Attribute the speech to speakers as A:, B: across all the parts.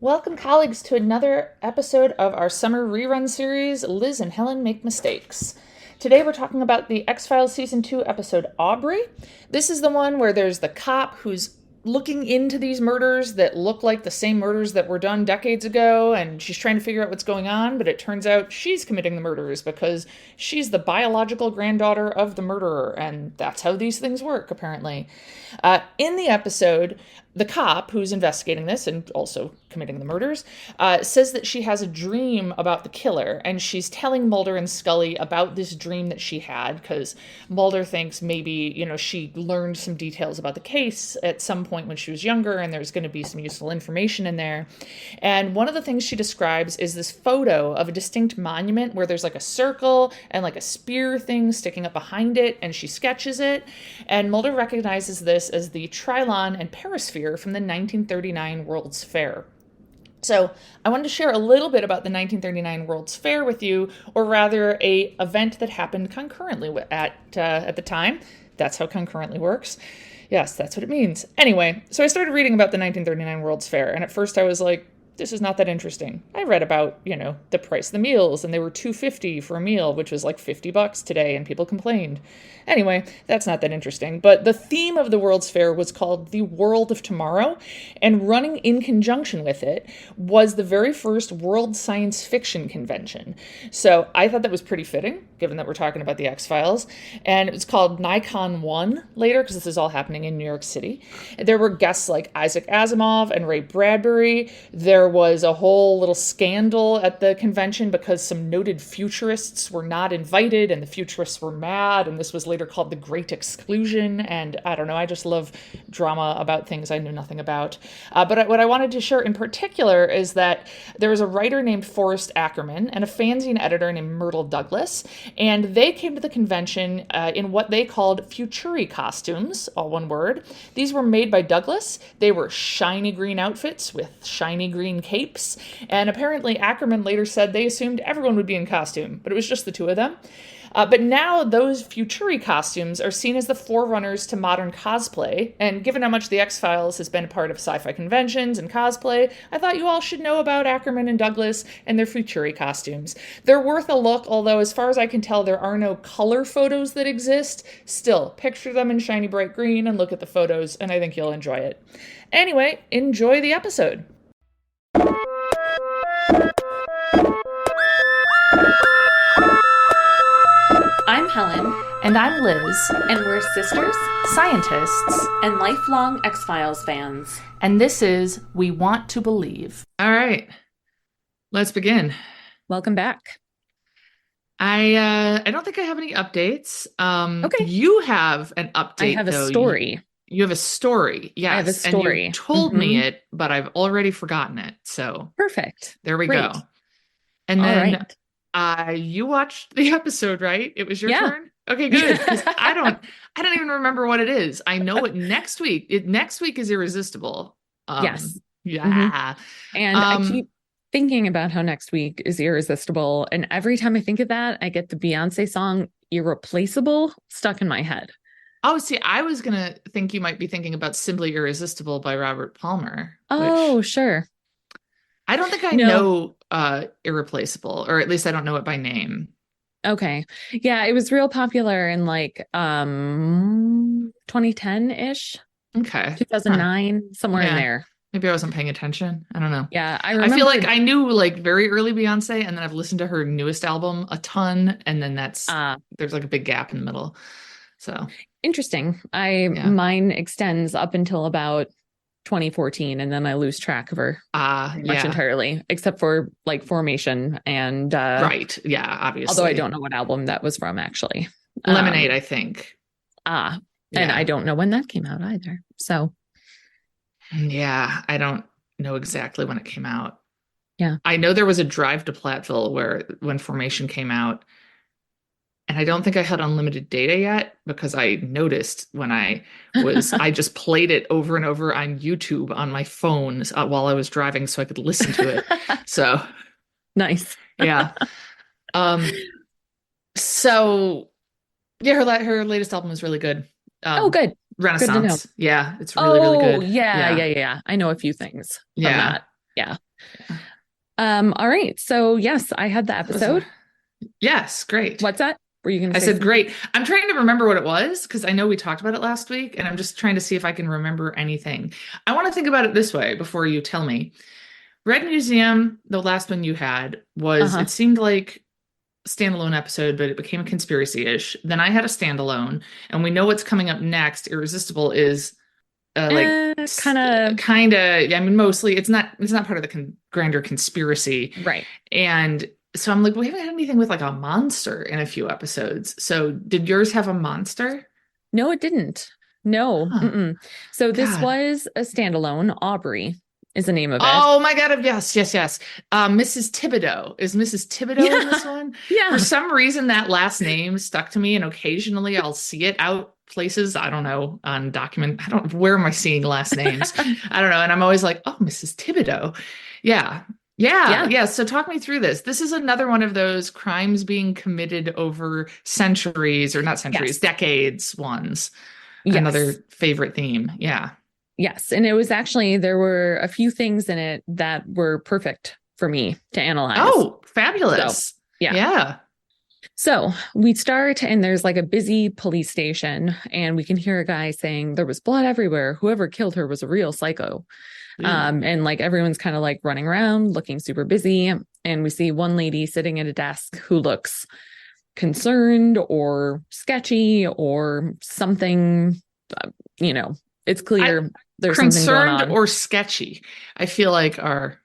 A: Welcome, colleagues, to another episode of our summer rerun series, Liz and Helen Make Mistakes. Today we're talking about the X-Files Season 2 episode Aubrey. This is the one where there's the cop who's looking into these murders that look like the same murders that were done decades ago, and she's trying to figure out what's going on, but it turns out she's committing the murders because she's the biological granddaughter of the murderer, and that's how these things work, apparently. In the episode, the cop who's investigating this and also committing the murders says that she has a dream about the killer, and she's telling Mulder and Scully about this dream that she had because Mulder thinks maybe, she learned some details about the case at some point when she was younger, and there's going to be some useful information in there. And one of the things she describes is this photo of a distinct monument where there's like a circle and like a spear thing sticking up behind it, and she sketches it. And Mulder recognizes this as the Trilon and Perisphere from the 1939 World's Fair. So I wanted to share a little bit about the 1939 World's Fair with you, or rather a event that happened concurrently at the time. That's how concurrently works. Yes, that's what it means. Anyway, so I started reading about the 1939 World's Fair, and at first I was like, this is not that interesting. I read about, the price of the meals, and they were $2.50 for a meal, which was like $50 today, and people complained. Anyway, that's not that interesting. But the theme of the World's Fair was called The World of Tomorrow, and running in conjunction with it was the very first World Science Fiction Convention. So I thought that was pretty fitting, given that we're talking about the X-Files. And it was called Nikon 1 later, because this is all happening in New York City. There were guests like Isaac Asimov and Ray Bradbury. There was a whole little scandal at the convention because some noted futurists were not invited, and the futurists were mad, and this was later called the Great Exclusion. And I don't know, I just love drama about things I knew nothing about. But what I wanted to share in particular is that there was a writer named Forrest Ackerman and a fanzine editor named Myrtle Douglas, and they came to the convention in what they called Futuri costumes, all one word. These were made by Douglas. They were shiny green outfits with shiny green capes, and apparently Ackerman later said they assumed everyone would be in costume, but it was just the two of them. But now those Futuri costumes are seen as the forerunners to modern cosplay, and given how much the X-Files has been a part of sci-fi conventions and cosplay, I thought you all should know about Ackerman and Douglas and their Futuri costumes. They're worth a look, although as far as I can tell, there are no color photos that exist. Still, picture them in shiny bright green and look at the photos, and I think you'll enjoy it. Anyway, enjoy the episode.
B: I'm Helen.
A: And I'm Liz.
B: And we're sisters,
A: Scientists.
B: and lifelong X-Files fans.
A: And this is We Want to Believe. All right. Let's begin.
B: Welcome back.
A: I don't think I have any updates.
B: Okay.
A: You have an update,
B: I have
A: though.
B: a story.
A: You have a story. Yes.
B: I have a story.
A: And you told me it, but I've already forgotten it. So
B: Perfect.
A: there we
B: Great.
A: go. And
B: All
A: then
B: right.
A: you watched the episode, right? It was your
B: Yeah.
A: turn? Okay, good. 'Cause I don't even remember what it is. I know it next week. Next week is Irresistible.
B: Yes.
A: Yeah.
B: And I keep thinking about how next week is Irresistible. And every time I think of that, I get the Beyonce song Irreplaceable stuck in my head.
A: Oh, see, I was going to think you might be thinking about Simply Irresistible by Robert Palmer.
B: Oh, sure.
A: I don't think I know Irreplaceable, or at least I don't know it by name.
B: Okay. Yeah, it was real popular in like 2010-ish.
A: Okay.
B: 2009, somewhere in
A: Yeah.
B: there.
A: Maybe I wasn't paying attention. I don't know.
B: Yeah, I
A: I
B: remember.
A: feel like I knew like very early Beyonce, and then I've listened to her newest album a ton, and then there's like a big gap in the middle. So
B: Interesting. Mine extends up until about 2014, and then I lose track of her pretty much entirely, except for like Formation and
A: right. Yeah, obviously.
B: although I don't know what album that was from actually.
A: Lemonade, I think.
B: And
A: Yeah.
B: I don't know when that came out either. So
A: Yeah, I don't know exactly when it came out.
B: Yeah.
A: I know there was a drive to Platteville when Formation came out. And I don't think I had unlimited data yet, because I noticed when I just played it over and over on YouTube on my phone while I was driving so I could listen to it. So
B: nice.
A: yeah. So yeah, her latest album is really good.
B: Good.
A: Renaissance. Yeah, it's really, really good.
B: Yeah. I know a few things from that. Yeah. All right. So yes, I had the episode.
A: Yes, great.
B: What's that? Were you going to
A: I
B: say
A: said
B: something?
A: great. I'm trying to remember what it was because I know we talked about it last week, and I'm just trying to see if I can remember anything. I want to think about it this way before you tell me. Red Museum, the last one you had, was
B: Uh-huh.
A: it seemed like a standalone episode, but it became a conspiracy-ish. Then I had a standalone, and we know what's coming up next. Irresistible is like
B: Kind of.
A: kind of. I mean, mostly it's not part of the grander conspiracy.
B: Right.
A: And so I'm like, we haven't had anything with like a monster in a few episodes. So did yours have a monster?
B: No, it didn't. No.
A: Huh.
B: Mm-mm. So this
A: God.
B: was a standalone. Aubrey is the name of it.
A: Oh my God. Yes, yes, yes. Mrs. Thibodeau. Is Mrs. Thibodeau in this one?
B: Yeah.
A: For some reason, that last name stuck to me, and occasionally I'll see it out places. I don't know, on document. Where am I seeing last names? I don't know. And I'm always like, oh, Mrs. Thibodeau. Yeah. Yeah, yeah. So talk me through this. This is another one of those crimes being committed over centuries, or not centuries, decades ones.
B: Yes.
A: Another favorite theme. Yeah.
B: Yes. And it was actually, there were a few things in it that were perfect for me to analyze.
A: Oh, fabulous.
B: So, yeah.
A: Yeah.
B: So we start, and there's like a busy police station, and we can hear a guy saying there was blood everywhere. Whoever killed her was a real psycho. And like everyone's kind of like running around looking super busy. And we see one lady sitting at a desk who looks concerned or sketchy or something, it's clear there's something going on.
A: Concerned or sketchy, I feel like are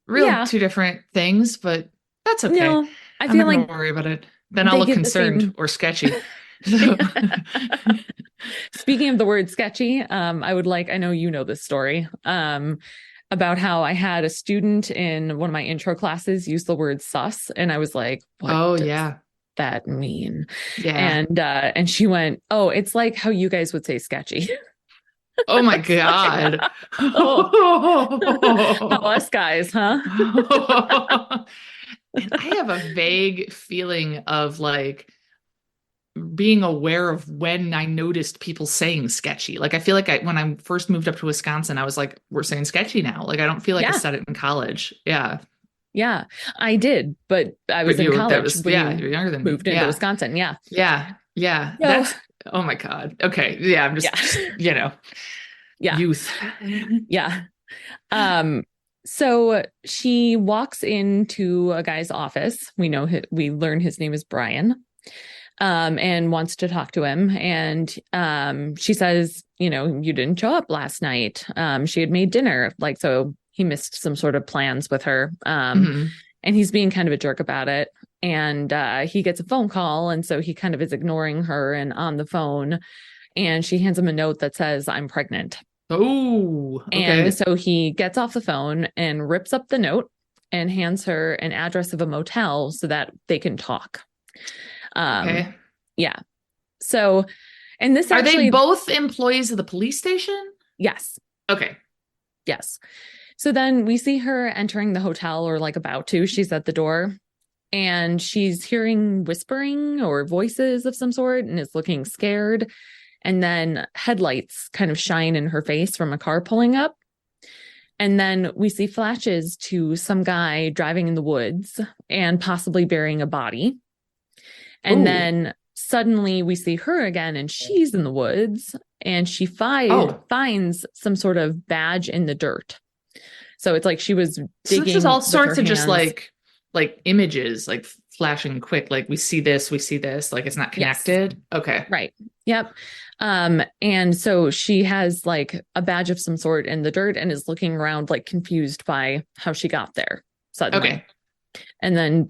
A: real two different things, but that's okay.
B: No,
A: I feel like don't worry about it. Then I'll look concerned or sketchy. So.
B: Speaking of the word sketchy, I know you know this story, about how I had a student in one of my intro classes use the word sus, and I was like, what does that mean? Yeah. And she went, oh, it's like how you guys would say sketchy.
A: Oh my God.
B: How us guys, huh?
A: And I have a vague feeling of like being aware of when I noticed people saying sketchy. Like I feel like when I first moved up to Wisconsin, I was like, we're saying sketchy now. Like I don't feel like I said it in college. Yeah.
B: Yeah, I did, but I was in college.
A: You're younger than me.
B: Moved into Wisconsin. Yeah.
A: Yeah. Yeah. That's, oh my God. Okay. Yeah. I'm just, youth.
B: Yeah. So she walks into a guy's office. We learn his name is Brian. And wants to talk to him. And she says, you didn't show up last night. She had made dinner, so he missed some sort of plans with her. And he's being kind of a jerk about it. And he gets a phone call. And so he kind of is ignoring her and on the phone. And she hands him a note that says, I'm pregnant.
A: Oh, okay.
B: And so he gets off the phone and rips up the note and hands her an address of a motel so that they can talk. Okay. Yeah. So, and this
A: are they both employees of the police station?
B: Yes.
A: Okay.
B: Yes. So then we see her entering the hotel, or like about to. She's at the door, and she's hearing whispering or voices of some sort, and is looking scared. And then headlights kind of shine in her face from a car pulling up. And then we see flashes to some guy driving in the woods and possibly burying a body. And then suddenly we see her again, and she's in the woods, and she finds some sort of badge in the dirt. So it's like she was digging. So
A: just all sorts of just like images, like flashing quick. Like we see this, like it's not connected. Yes. Okay.
B: Right. Yep. And so she has like a badge of some sort in the dirt and is looking around like confused by how she got there suddenly.
A: Okay.
B: And then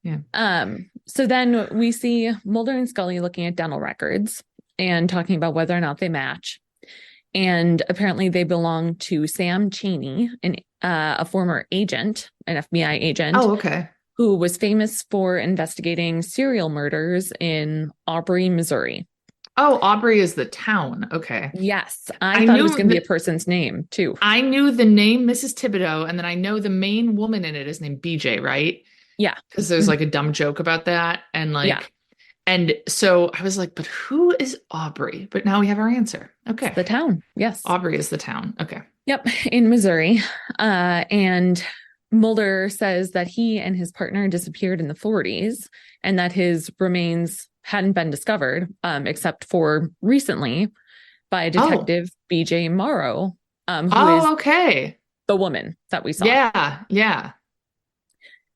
B: yeah. So then we see Mulder and Scully looking at dental records and talking about whether or not they match. And apparently they belong to Sam Cheney, a former agent, an FBI agent.
A: Oh, okay.
B: Who was famous for investigating serial murders in Aubrey, Missouri.
A: Oh, Aubrey is the town. Okay.
B: Yes. I thought it was going to be a person's name too.
A: I knew the name Mrs. Thibodeau, and then I know the main woman in it is named BJ, right?
B: Yeah.
A: Because there's like a dumb joke about that. And And so I was like, but who is Aubrey? But now we have our answer.
B: It's
A: Okay.
B: the town. Yes.
A: Aubrey is the town. Okay.
B: Yep, in Missouri. And Mulder says that he and his partner disappeared in the 40s and that his remains hadn't been discovered, except for recently by
A: Oh.
B: Detective BJ Morrow, who is
A: Oh, okay.
B: the woman that we saw.
A: Yeah. Yeah.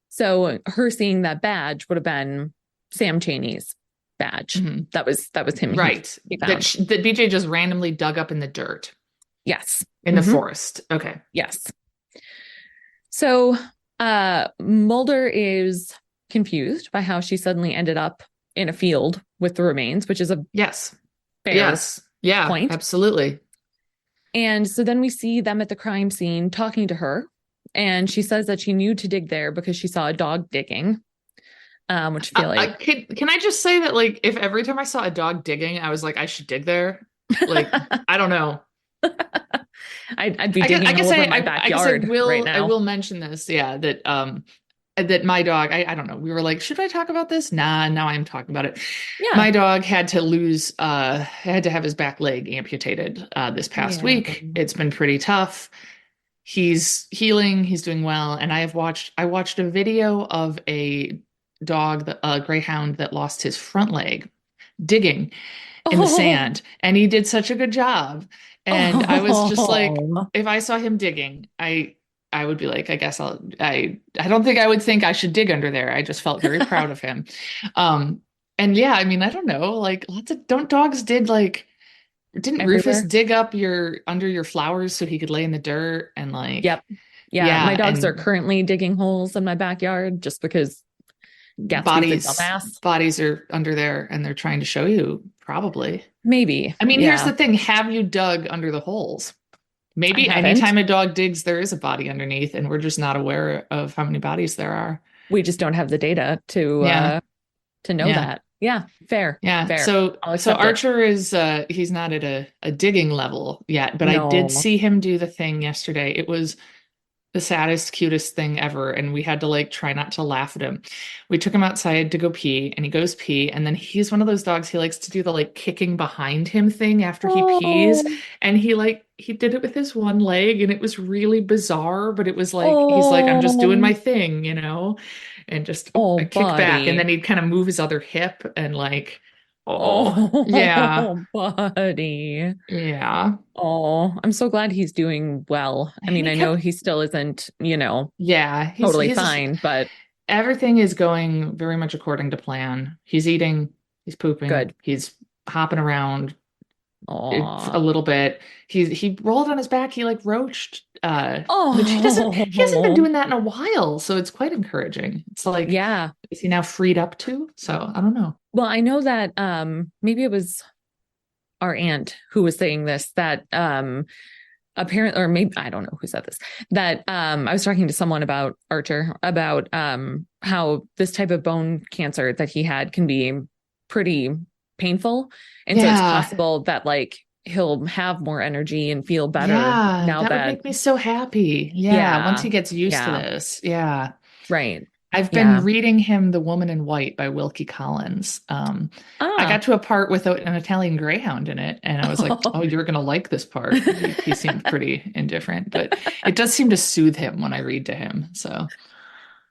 B: So her seeing that badge would have been Sam Chaney's badge.
A: Mhm.
B: That was him.
A: Right.
B: He found.
A: That BJ just randomly dug up in the dirt
B: Yes.
A: in the forest. Okay.
B: Yes. So Mulder is confused by how she suddenly ended up in a field with the remains, which is a
A: Yes.
B: fair
A: Yes. Yeah,
B: point.
A: absolutely.
B: And so then we see them at the crime scene talking to her. And she says that she knew to dig there because she saw a dog digging, which I feel like...
A: Can I just say that, like, if every time I saw a dog digging, I was like, I should dig there? Like, I don't know.
B: I'd be digging all over my backyard right now.
A: I will mention this, yeah, that my dog, I don't know, we were like, should I talk about this? Nah, now I'm talking about it.
B: Yeah.
A: My dog had to have his back leg amputated this past week. It's been pretty tough. He's healing, he's doing well, and I watched a video of a dog, a greyhound that lost his front leg digging in the sand, and he did such a good job. And I was just like, if I saw him digging, I would be like, I guess I don't think I would think I should dig under there. I just felt very proud of him. And yeah, I mean, I don't know, like don't dogs dig like, didn't
B: everywhere.
A: Rufus dig up under your flowers so he could lay in the dirt and like,
B: yep. Yeah. My dogs are currently digging holes in my backyard just because bodies
A: are under there and they're trying to show you, probably.
B: Maybe.
A: I mean, here's the thing. Have you dug under the holes? Maybe anytime a dog digs, there is a body underneath and we're just not aware of how many bodies there are.
B: We just don't have the data to know that. Yeah, fair.
A: Yeah.
B: Fair.
A: So Archer is he's not at a digging level yet, but I did see him do the thing yesterday. It was the saddest, cutest thing ever. And we had to like try not to laugh at him. We took him outside to go pee and he goes pee. And then he's one of those dogs, he likes to do the like kicking behind him thing after he pees. And he did it with his one leg and it was really bizarre, but it was like, he's like, I'm just doing my thing, and just kick back. And then he'd kind of move his other hip and like, yeah,
B: buddy.
A: Yeah.
B: Oh, I'm so glad he's doing well. I mean, I know he still isn't,
A: yeah,
B: totally fine, but
A: everything is going very much according to plan. He's eating, he's pooping,
B: good.
A: He's hopping around a little bit. He rolled on his back. He like roached. But he hasn't been doing that in a while, so it's quite encouraging. It's like,
B: yeah,
A: is he now freed up to? So I don't know.
B: Well, I know that maybe it was our aunt who was saying this, that apparently, or maybe I don't know who said this, that I was talking to someone about Archer, about how this type of bone cancer that he had can be pretty painful, and so it's possible that like he'll have more energy and feel better now. That would
A: make me so happy. Once he gets used to this.
B: Right.
A: I've been reading him The Woman in White by Wilkie Collins. I got to a part with an Italian greyhound in it, and I was like, oh, you're going to like this part. He seemed pretty indifferent, but it does seem to soothe him when I read to him. So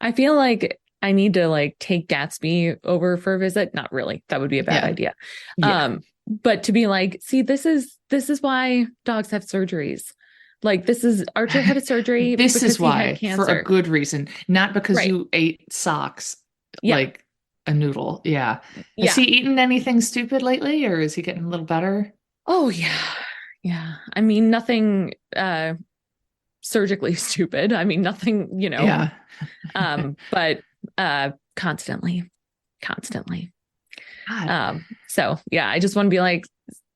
B: I feel like I need to like take Gatsby over for a visit. Not really. That would be a bad idea. Yeah. But to be like, see, this is why dogs have surgeries. Like Archer had a surgery.
A: This is why, for a good reason, not because you ate socks like a noodle. Yeah. Has he eaten anything stupid lately, or is he getting a little better?
B: Oh yeah, yeah. I mean, nothing surgically stupid. I mean, nothing.
A: Yeah.
B: But constantly. So yeah, I just want to be like,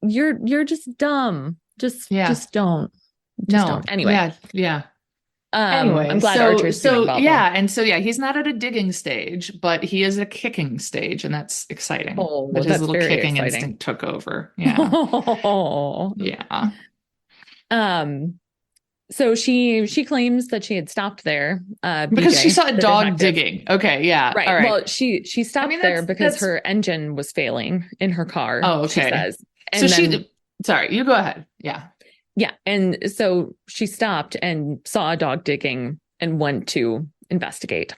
B: you're just dumb. Just don't. Don't. Anyway.
A: Yeah.
B: Anyway, I'm glad Archer's doing well.
A: He's not at a digging stage, but he is a kicking stage, and that's exciting.
B: Oh,
A: but his little kicking instinct took over. Yeah.
B: Oh.
A: Yeah.
B: So she claims that she had stopped there,
A: Because she
B: BJ,
A: saw a
B: the
A: dog
B: detective.
A: digging. Okay, yeah.
B: Right.
A: All right.
B: Well, she
A: I
B: stopped
A: mean,
B: there because
A: that's
B: her engine was failing in her car,
A: oh,
B: she
A: okay.
B: says.
A: So
B: And then
A: sorry, you go ahead. Yeah.
B: yeah, and so she stopped and saw a dog digging and went to investigate.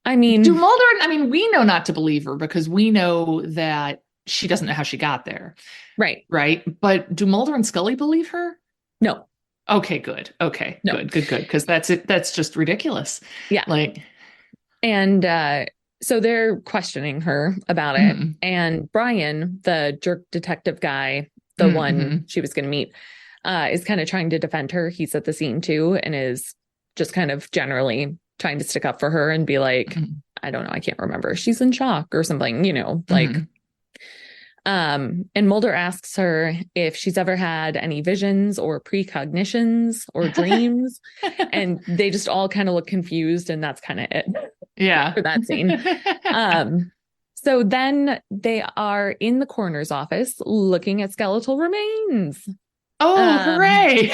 B: I
A: Do
B: mean,
A: Mulder, I mean, we know not to believe her because we know that she doesn't know how she got there,
B: right.
A: right? But do Mulder and Scully believe her?
B: No.
A: Okay, good. Okay,
B: No.
A: good, good, good. Because that's it. That's just ridiculous.
B: Yeah.
A: Like,
B: And so they're questioning her about it.
A: mm,
B: And Brian, the jerk detective guy, the
A: mm-hmm.
B: one she was going to meet, is kind of trying to defend her. He's at the scene too and is just kind of generally trying to stick up for her and be like,
A: Mm-hmm.
B: I don't know, I can't remember. She's in shock or something, like.
A: Mm-hmm.
B: And Mulder asks her if she's ever had any visions or precognitions or dreams. And they just all kind of look confused, and that's kind of it
A: Yeah.
B: for that scene. So then they are in the coroner's office looking at skeletal remains.
A: Oh, hooray.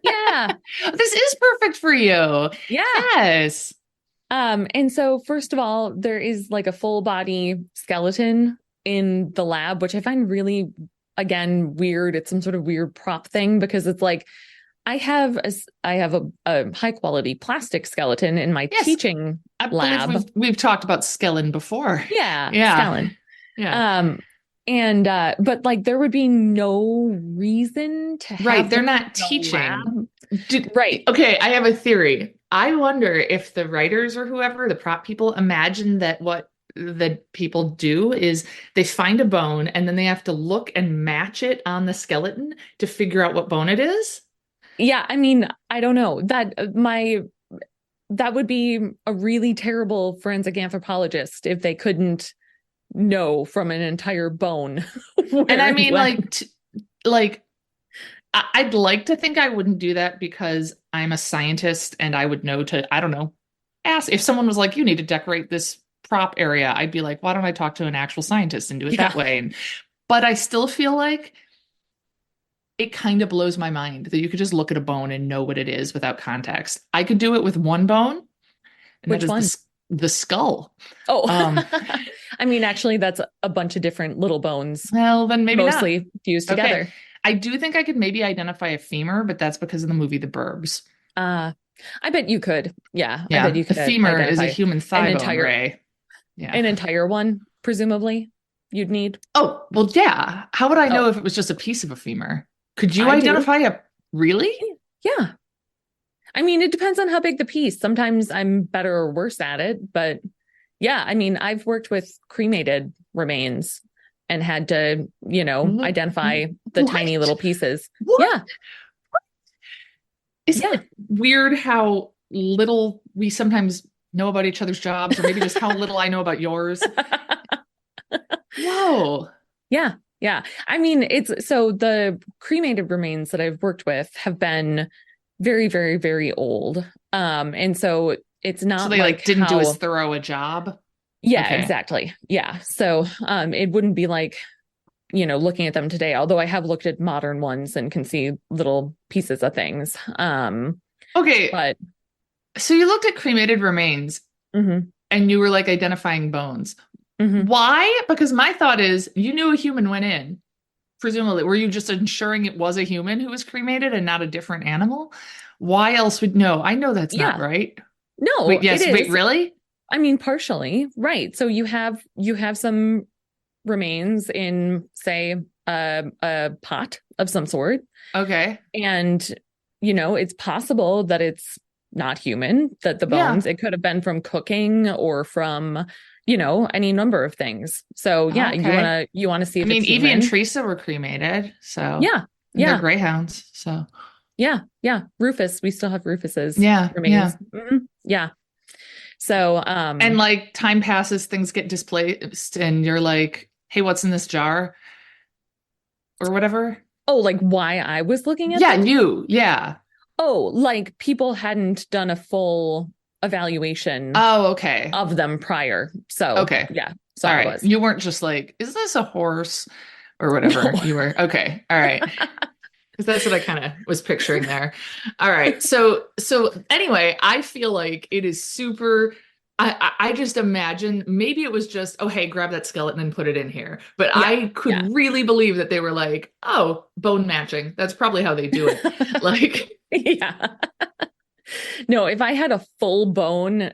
B: Yeah.
A: This is perfect for you.
B: Yeah.
A: Yes.
B: And so first of all, there is like a full body skeleton in the lab, which I find really, again, weird. It's some sort of weird prop thing because it's like I have a high quality plastic skeleton in my
A: Yes.
B: teaching
A: I
B: lab.
A: believe we've talked about skeleton before.
B: Yeah,
A: Yeah.
B: skeleton.
A: Yeah.
B: And but like there would be no reason to have
A: Right. They're
B: them
A: not
B: in a
A: teaching.
B: lab. Right.
A: Okay, I have a theory. I wonder if the writers or whoever, the prop people, imagine that what the people do is they find a bone and then they have to look and match it on the skeleton to figure out what bone it is.
B: Yeah, I mean, I don't know. That would be a really terrible forensic anthropologist if they couldn't know from an entire bone.
A: And I mean,
B: went.
A: like I'd like to think I wouldn't do that because I'm a scientist and I would know to, I don't know, ask if someone was like, you need to decorate this prop area. I'd be like, why don't I talk to an actual scientist and do it that way? But I still feel like it kind of blows my mind that you could just look at a bone and know what it is without context. I could do it with one bone, and
B: Which
A: that
B: one?
A: is the skull.
B: Oh, I mean, actually, that's a bunch of different little bones.
A: Well, then maybe
B: mostly
A: not.
B: fused together.
A: Okay. I do think I could maybe identify a femur, but that's because of the movie The Burbs.
B: I bet you could. Yeah,
A: Yeah,
B: I bet you could.
A: A femur is a
B: identify
A: human thigh bone,
B: entire,
A: Ray. Yeah.
B: An entire one, presumably, you'd need.
A: Oh, well, yeah. How would I know
B: Oh.
A: if it was just a piece of a femur? Could you
B: I do.
A: identify a really?
B: Yeah. I mean, it depends on how big the piece. Sometimes I'm better or worse at it, but yeah, I mean, I've worked with cremated remains and had to, identify the tiny little pieces.
A: What?
B: Yeah.
A: Isn't it weird how little we sometimes know about each other's jobs, or maybe just how little I know about yours? Whoa.
B: Yeah. Yeah. I mean, so the cremated remains that I've worked with have been very, very, very old. And so it's not
A: so they like didn't do as thorough a job.
B: Yeah,
A: Okay.
B: exactly. Yeah. So it wouldn't be like, looking at them today, although I have looked at modern ones and can see little pieces of things.
A: Okay.
B: But
A: so you looked at cremated remains and you were like identifying bones. Why? Because my thought is you knew a human went in. Presumably, were you just ensuring it was a human who was cremated and not a different animal? Why else would no? I know that's not right.
B: No,
A: wait, yes,
B: it is.
A: wait, really?
B: I mean, partially, right. So you have some remains in, say, a pot of some sort.
A: Okay.
B: And, it's possible that it's not human, that the bones, it could have been from cooking or from, any number of things. So yeah, you want to see if
A: I mean,
B: it's
A: Evie
B: human.
A: and Teresa were cremated, so
B: yeah.
A: They're greyhounds, so
B: yeah. Rufus, we still have Rufus's
A: remains.
B: Yeah. So
A: and like time passes, things get displaced, and you're like, hey, what's in this jar? Or whatever.
B: Oh, like why I was looking at them?
A: Yeah.
B: Oh, like people hadn't done a full evaluation
A: okay.
B: of them prior. So
A: okay.
B: Yeah. So
A: all
B: I
A: right.
B: was.
A: You weren't just like, is this a horse? Or whatever.
B: No.
A: You were okay. All right. Because that's what I kind of was picturing there. All right. So anyway, I feel like it is super. I just imagine maybe it was just, oh, hey, grab that skeleton and put it in here. But
B: Yeah.
A: I could
B: Yeah.
A: really believe that they were like, oh, bone matching. That's probably how they do it. Like,
B: Yeah. No, if I had a full bone,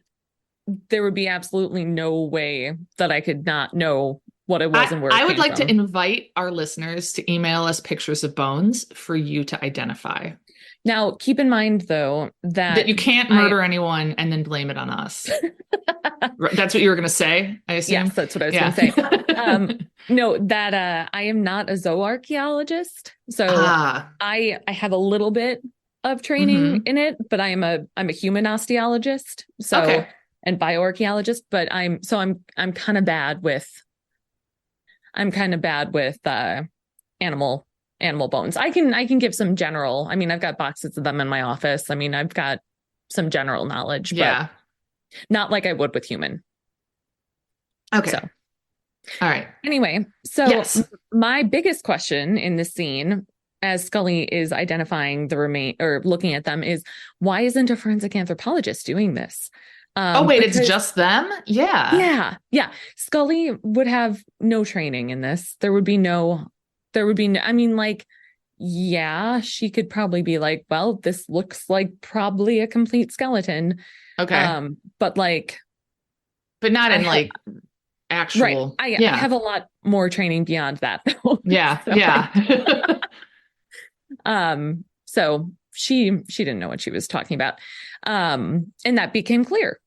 B: there would be absolutely no way that I could not know what it was and where it
A: I would
B: came
A: like to
B: from.
A: invite our listeners to email us pictures of bones for you to identify.
B: Now, keep in mind, though,
A: That
B: that
A: you can't murder anyone and then blame it on us. That's what you were going to say, I assume?
B: Yes, that's what I was
A: Yeah.
B: going to say. No, that I am not a zooarchaeologist, so
A: Ah.
B: I have a little bit of training
A: Hmm.
B: in it, but I'm a human osteologist,
A: Okay.
B: and bioarchaeologist, but I'm kind of bad with animal bones. I can give some general. I mean, I've got boxes of them in my office. I mean, I've got some general knowledge, but
A: Yeah.
B: not like I would with human.
A: Okay.
B: So
A: All right.
B: anyway, so
A: Yes.
B: my biggest question in this scene, as Scully is identifying the remain or looking at them, is why isn't a forensic anthropologist doing this?
A: Oh, wait, it's
B: Because
A: just them? Yeah.
B: yeah, Scully would have no training in this. I mean, like, yeah, she could probably be like, well, this looks like probably a complete skeleton.
A: Okay.
B: But like,
A: But not
B: I
A: in
B: have
A: like
B: right.
A: actual.
B: I
A: Yeah.
B: have a lot more training beyond that though.
A: Yeah.
B: So,
A: Yeah.
B: so she didn't know what she was talking about. And that became clear.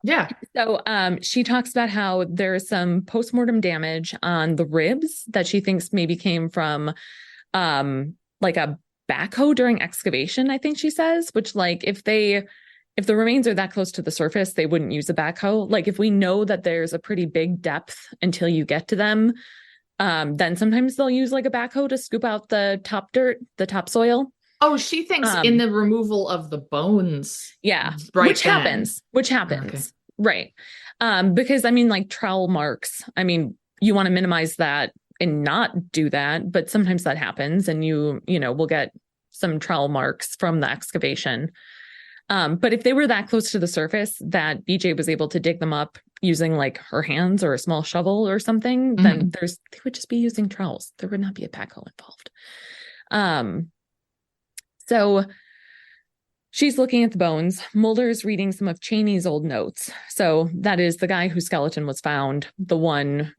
A: Yeah.
B: So she talks about how there's some postmortem damage on the ribs that she thinks maybe came from like a backhoe during excavation, I think she says, which like if the remains are that close to the surface, they wouldn't use a backhoe. Like if we know that there's a pretty big depth until you get to them, then sometimes they'll use like a backhoe to scoop out the top dirt, the topsoil.
A: Oh, she thinks in the removal of the bones.
B: Yeah,
A: Right
B: which
A: then.
B: happens,
A: Okay.
B: right? Because I mean, like trowel marks. I mean, you want to minimize that and not do that, but sometimes that happens, and you will get some trowel marks from the excavation. But if they were that close to the surface that BJ was able to dig them up using like her hands or a small shovel or something, then they would just be using trowels. There would not be a backhoe involved. So she's looking at the bones. Mulder's reading some of Cheney's old notes. So that is the guy whose skeleton was found, the one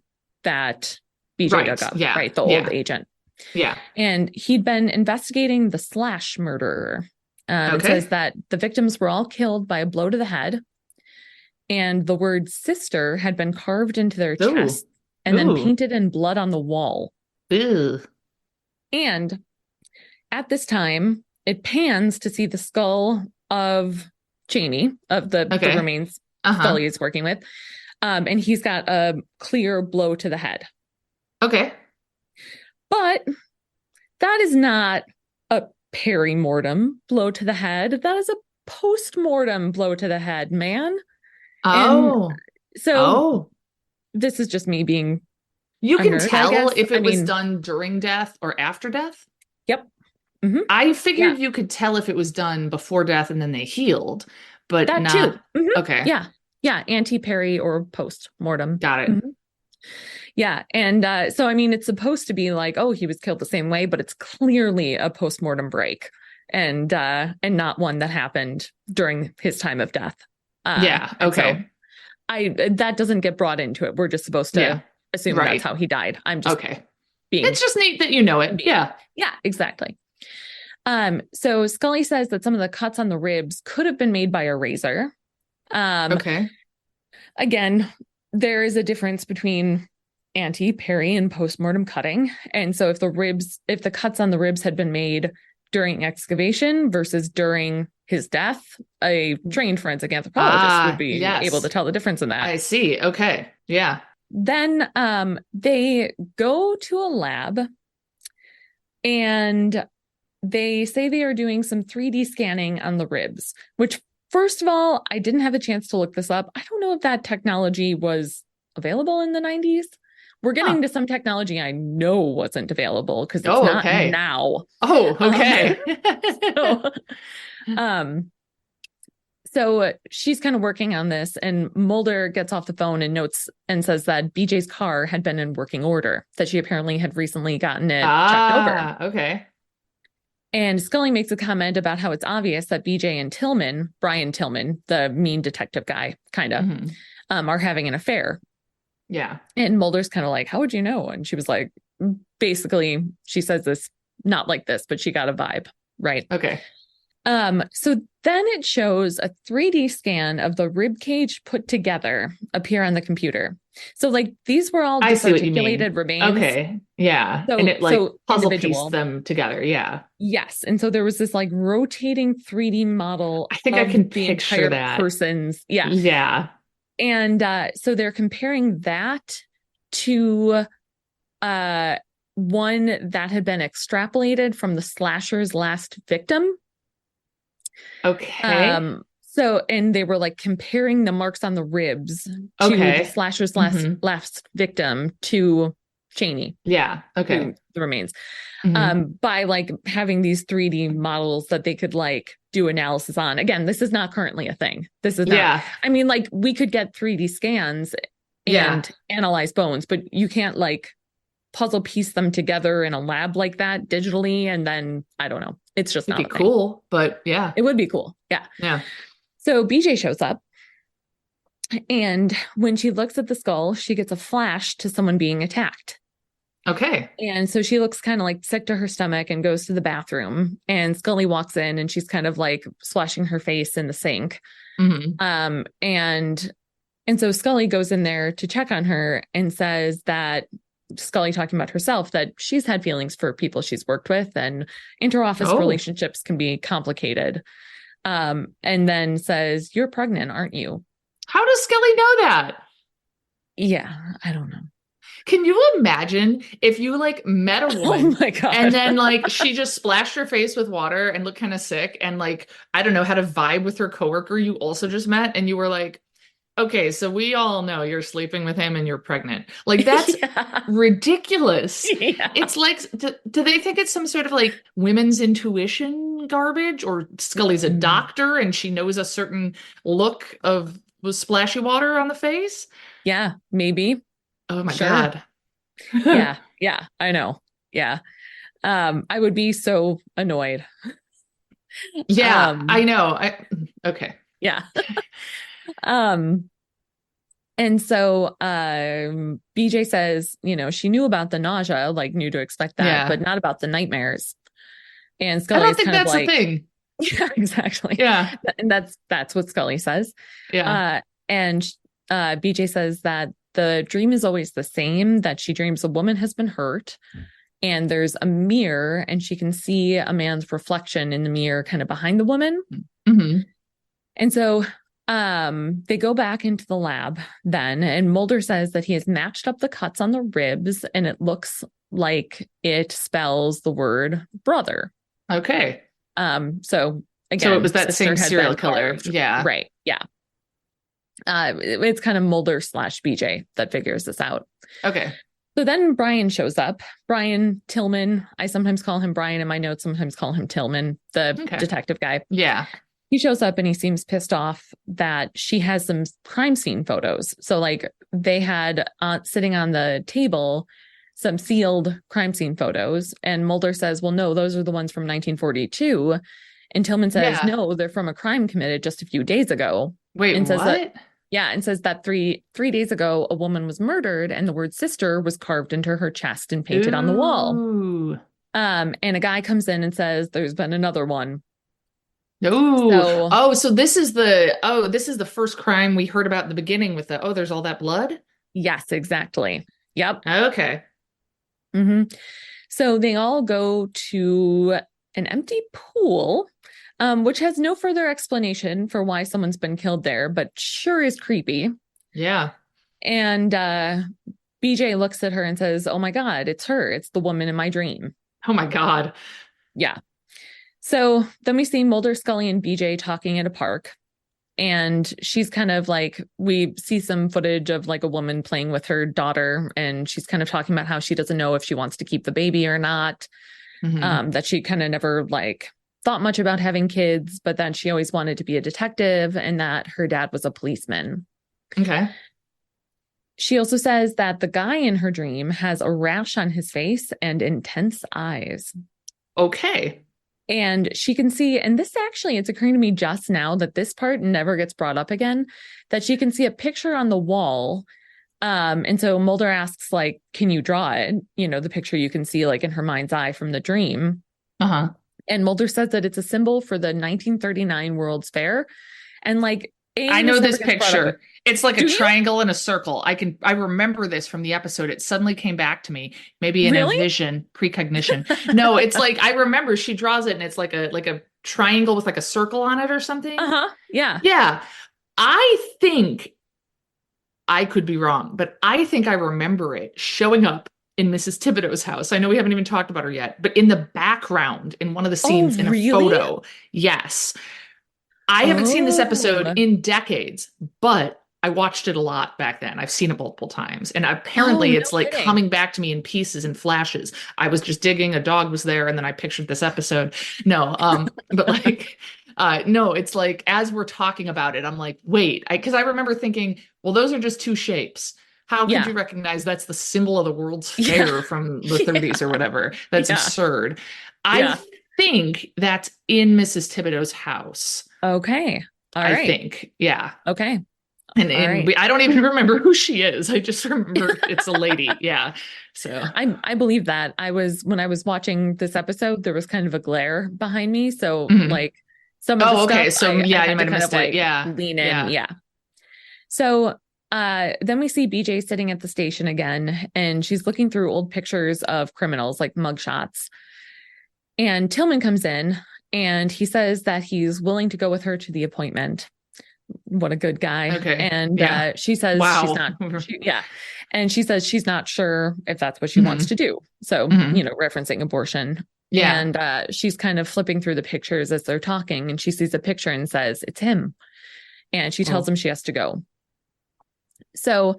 B: that BJ dug up,
A: Yeah.
B: right? The old agent.
A: Yeah.
B: And he'd been investigating the Slash murderer. It says that the victims were all killed by a blow to the head, and the word sister had been carved into their chest and then painted in blood on the wall.
A: Ew.
B: And at this time, it pans to see the skull of Cheney, of the remains Scully is working with. And he's got a clear blow to the head.
A: Okay.
B: But that is not a perimortem blow to the head. That is a post-mortem blow to the head, man.
A: Oh.
B: And so this is just me being
A: You can
B: nerd,
A: tell if it was done during death or after death?
B: Yep. Mm-hmm.
A: I figured you could tell if it was done before death and then they healed, but
B: that
A: not.
B: Too. Mm-hmm.
A: Okay.
B: Yeah. Yeah. Ante-peri or post-mortem.
A: Got it.
B: Mm-hmm. Yeah. And so, I mean, it's supposed to be like, oh, he was killed the same way, but it's clearly a post-mortem break and not one that happened during his time of death.
A: Yeah. Okay.
B: So that doesn't get brought into it. We're just supposed to assume that's how he died. I'm just
A: it's just neat that you know it. Yeah.
B: Yeah, exactly. So Scully says that some of the cuts on the ribs could have been made by a razor. Again, there is a difference between ante-peri and postmortem cutting. And so if the cuts on the ribs had been made during excavation versus during his death, a trained forensic anthropologist would be able to tell the difference in that.
A: I see. Okay. Yeah.
B: Then they go to a lab and they say they are doing some 3D scanning on the ribs, which, first of all, I didn't have a chance to look this up. I don't know if that technology was available in the 90s We're
A: Huh.
B: getting to some technology I know wasn't available because it's
A: Oh,
B: not
A: okay.
B: now.
A: Oh, okay.
B: So, um, so she's kind of working on this, and Mulder gets off the phone and notes and says that BJ's car had been in working order, that she apparently had recently gotten it checked over.
A: Okay.
B: And Scully makes a comment about how it's obvious that BJ and Tillman, Brian Tillman, the mean detective guy, kind of,
A: Hmm.
B: are having an affair.
A: Yeah.
B: And Mulder's kind of like, how would you know? And she was like, basically, she says this not like this, but she got a vibe, right?
A: Okay.
B: So then it shows a 3D scan of the rib cage put together appear on the computer. So like these were all
A: I see what you mean.
B: disarticulated remains.
A: Okay. Yeah. And
B: So
A: it like puzzle pieced
B: individual.
A: them together. Yeah.
B: Yes. And so there was this like rotating 3D model
A: I think I
B: of
A: can
B: the
A: picture
B: entire
A: that.
B: person's. Yeah.
A: Yeah.
B: And so they're comparing that to one that had been extrapolated from the slasher's last victim.
A: Okay.
B: So, and they were like comparing the marks on the ribs to
A: Okay.
B: the slasher's last victim to Cheney.
A: Yeah. Okay.
B: The remains.
A: Mm-hmm.
B: By like having these 3D models that they could like do analysis on. Again, this is not currently a thing. This is not,
A: Yeah.
B: I mean, like we could get 3D scans and analyze bones, but you can't like puzzle piece them together in a lab like that digitally. And then I don't know. It's just
A: It'd
B: not
A: be cool, but yeah.
B: It would be cool. Yeah.
A: Yeah.
B: So BJ shows up. And when she looks at the skull, she gets a flash to someone being attacked.
A: Okay.
B: And so she looks kind of like sick to her stomach and goes to the bathroom. And Scully walks in and she's kind of like splashing her face in the sink.
A: Mm-hmm.
B: And so Scully goes in there to check on her and says that Scully talking about herself, that she's had feelings for people she's worked with and interoffice relationships can be complicated. And then says, "You're pregnant, aren't you?"
A: How does Scully know that?
B: Yeah, I don't know.
A: Can you imagine if you like met a woman
B: Oh my God.
A: and then like she just splashed her face with water and looked kind of sick and like, I don't know, had a vibe with her coworker you also just met and you were like, okay, so we all know you're sleeping with him and you're pregnant. Like that's ridiculous.
B: Yeah.
A: It's like, do they think it's some sort of like women's intuition garbage or Scully's a doctor and she knows a certain look of with splashy water on the face?
B: Yeah, maybe.
A: Oh my God.
B: Yeah, I know. Yeah. I would be so annoyed.
A: Yeah, I know. Okay.
B: Yeah. And so BJ says, you know, she knew about the nausea, like knew to expect that, but not about the nightmares. And Scully's
A: I don't think
B: kind
A: that's
B: of like,
A: a thing.
B: Yeah, exactly.
A: Yeah.
B: And that's what Scully says.
A: Yeah.
B: And BJ says that the dream is always the same, that she dreams a woman has been hurt and there's a mirror and she can see a man's reflection in the mirror kind of behind the woman.
A: Mm-hmm.
B: And so they go back into the lab then, and Mulder says that he has matched up the cuts on the ribs and it looks like it spells the word brother.
A: Okay.
B: So again,
A: so it was that same serial killer. Yeah.
B: Right. Yeah. It's kind of Mulder / BJ that figures this out.
A: Okay.
B: So then Brian shows up. Brian Tillman. I sometimes call him Brian in my notes, sometimes call him Tillman, the detective guy.
A: Yeah.
B: He shows up and he seems pissed off that she has some crime scene photos. So like they had sitting on the table some sealed crime scene photos. And Mulder says, well, no, those are the ones from 1942. And Tillman says, no, they're from a crime committed just a few days ago.
A: Wait,
B: and says
A: what?
B: And says that three days ago, a woman was murdered and the word sister was carved into her chest and painted on the wall. And a guy comes in and says, there's been another one.
A: So this is the first crime we heard about at the beginning with there's all that blood?
B: Yes, exactly. Yep.
A: Okay.
B: Mm-hmm. So they all go to an empty pool, which has no further explanation for why someone's been killed there, but sure is creepy.
A: Yeah.
B: And BJ looks at her and says, oh my God, it's her. It's the woman in my dream.
A: Oh my God.
B: Yeah. So then we see Mulder, Scully, and BJ talking at a park. And she's kind of like, we see some footage of like a woman playing with her daughter, and she's kind of talking about how she doesn't know if she wants to keep the baby or not. That she kind of never like thought much about having kids, but then she always wanted to be a detective, and that her dad was a policeman.
A: Okay.
B: She also says that the guy in her dream has a rash on his face and intense eyes.
A: Okay.
B: And she can see, and this actually, it's occurring to me just now that this part never gets brought up again, that she can see a picture on the wall. And so Mulder asks, like, can you draw it? You know, the picture you can see like in her mind's eye from the dream.
A: Uh-huh.
B: And Mulder says that it's a symbol for the 1939 World's Fair. And like,
A: I know this picture. It's like a
B: Do you?
A: triangle and a circle. I remember this from the episode. It suddenly came back to me, maybe in
B: Really?
A: a vision, precognition. No, it's like I remember she draws it and it's like a triangle with like a circle on it or something.
B: Uh-huh. Yeah.
A: Yeah. I think I could be wrong, but I think I remember it showing up in Mrs. Thibodeau's house. I know we haven't even talked about her yet, but in the background in one of the scenes in a
B: really?
A: photo. Yes. I haven't seen this episode in decades, but I watched it a lot back then. I've seen it multiple times. And apparently it's like
B: kidding.
A: coming back to me in pieces and flashes. I was just digging, a dog was there, and then I pictured this episode. No, but like no, it's like as we're talking about it, I'm like, wait, because I remember thinking, well, those are just two shapes. How could you recognize that's the symbol of the World's Fair from the 30s or whatever? That's absurd. I think that's in Mrs. Thibodeau's house.
B: Okay. All right.
A: I think. Yeah.
B: Okay.
A: And I don't even remember who she is. I just remember it's a lady. Yeah. So
B: I believe that. When I was watching this episode, there was kind of a glare behind me. So like some of the
A: okay.
B: stuff,
A: So
B: I
A: you
B: had
A: might
B: to
A: have missed it. Yeah.
B: lean in. Yeah. So then we see BJ sitting at the station again, and she's looking through old pictures of criminals, like mugshots. And Tillman comes in, and he says that he's willing to go with her to the appointment. What a good guy.
A: Okay.
B: And she says she's not. And she says she's not sure if that's what she wants to do. So, referencing abortion. Yeah. And she's kind of flipping through the pictures as they're talking, and she sees a picture and says, it's him. And she tells him she has to go. So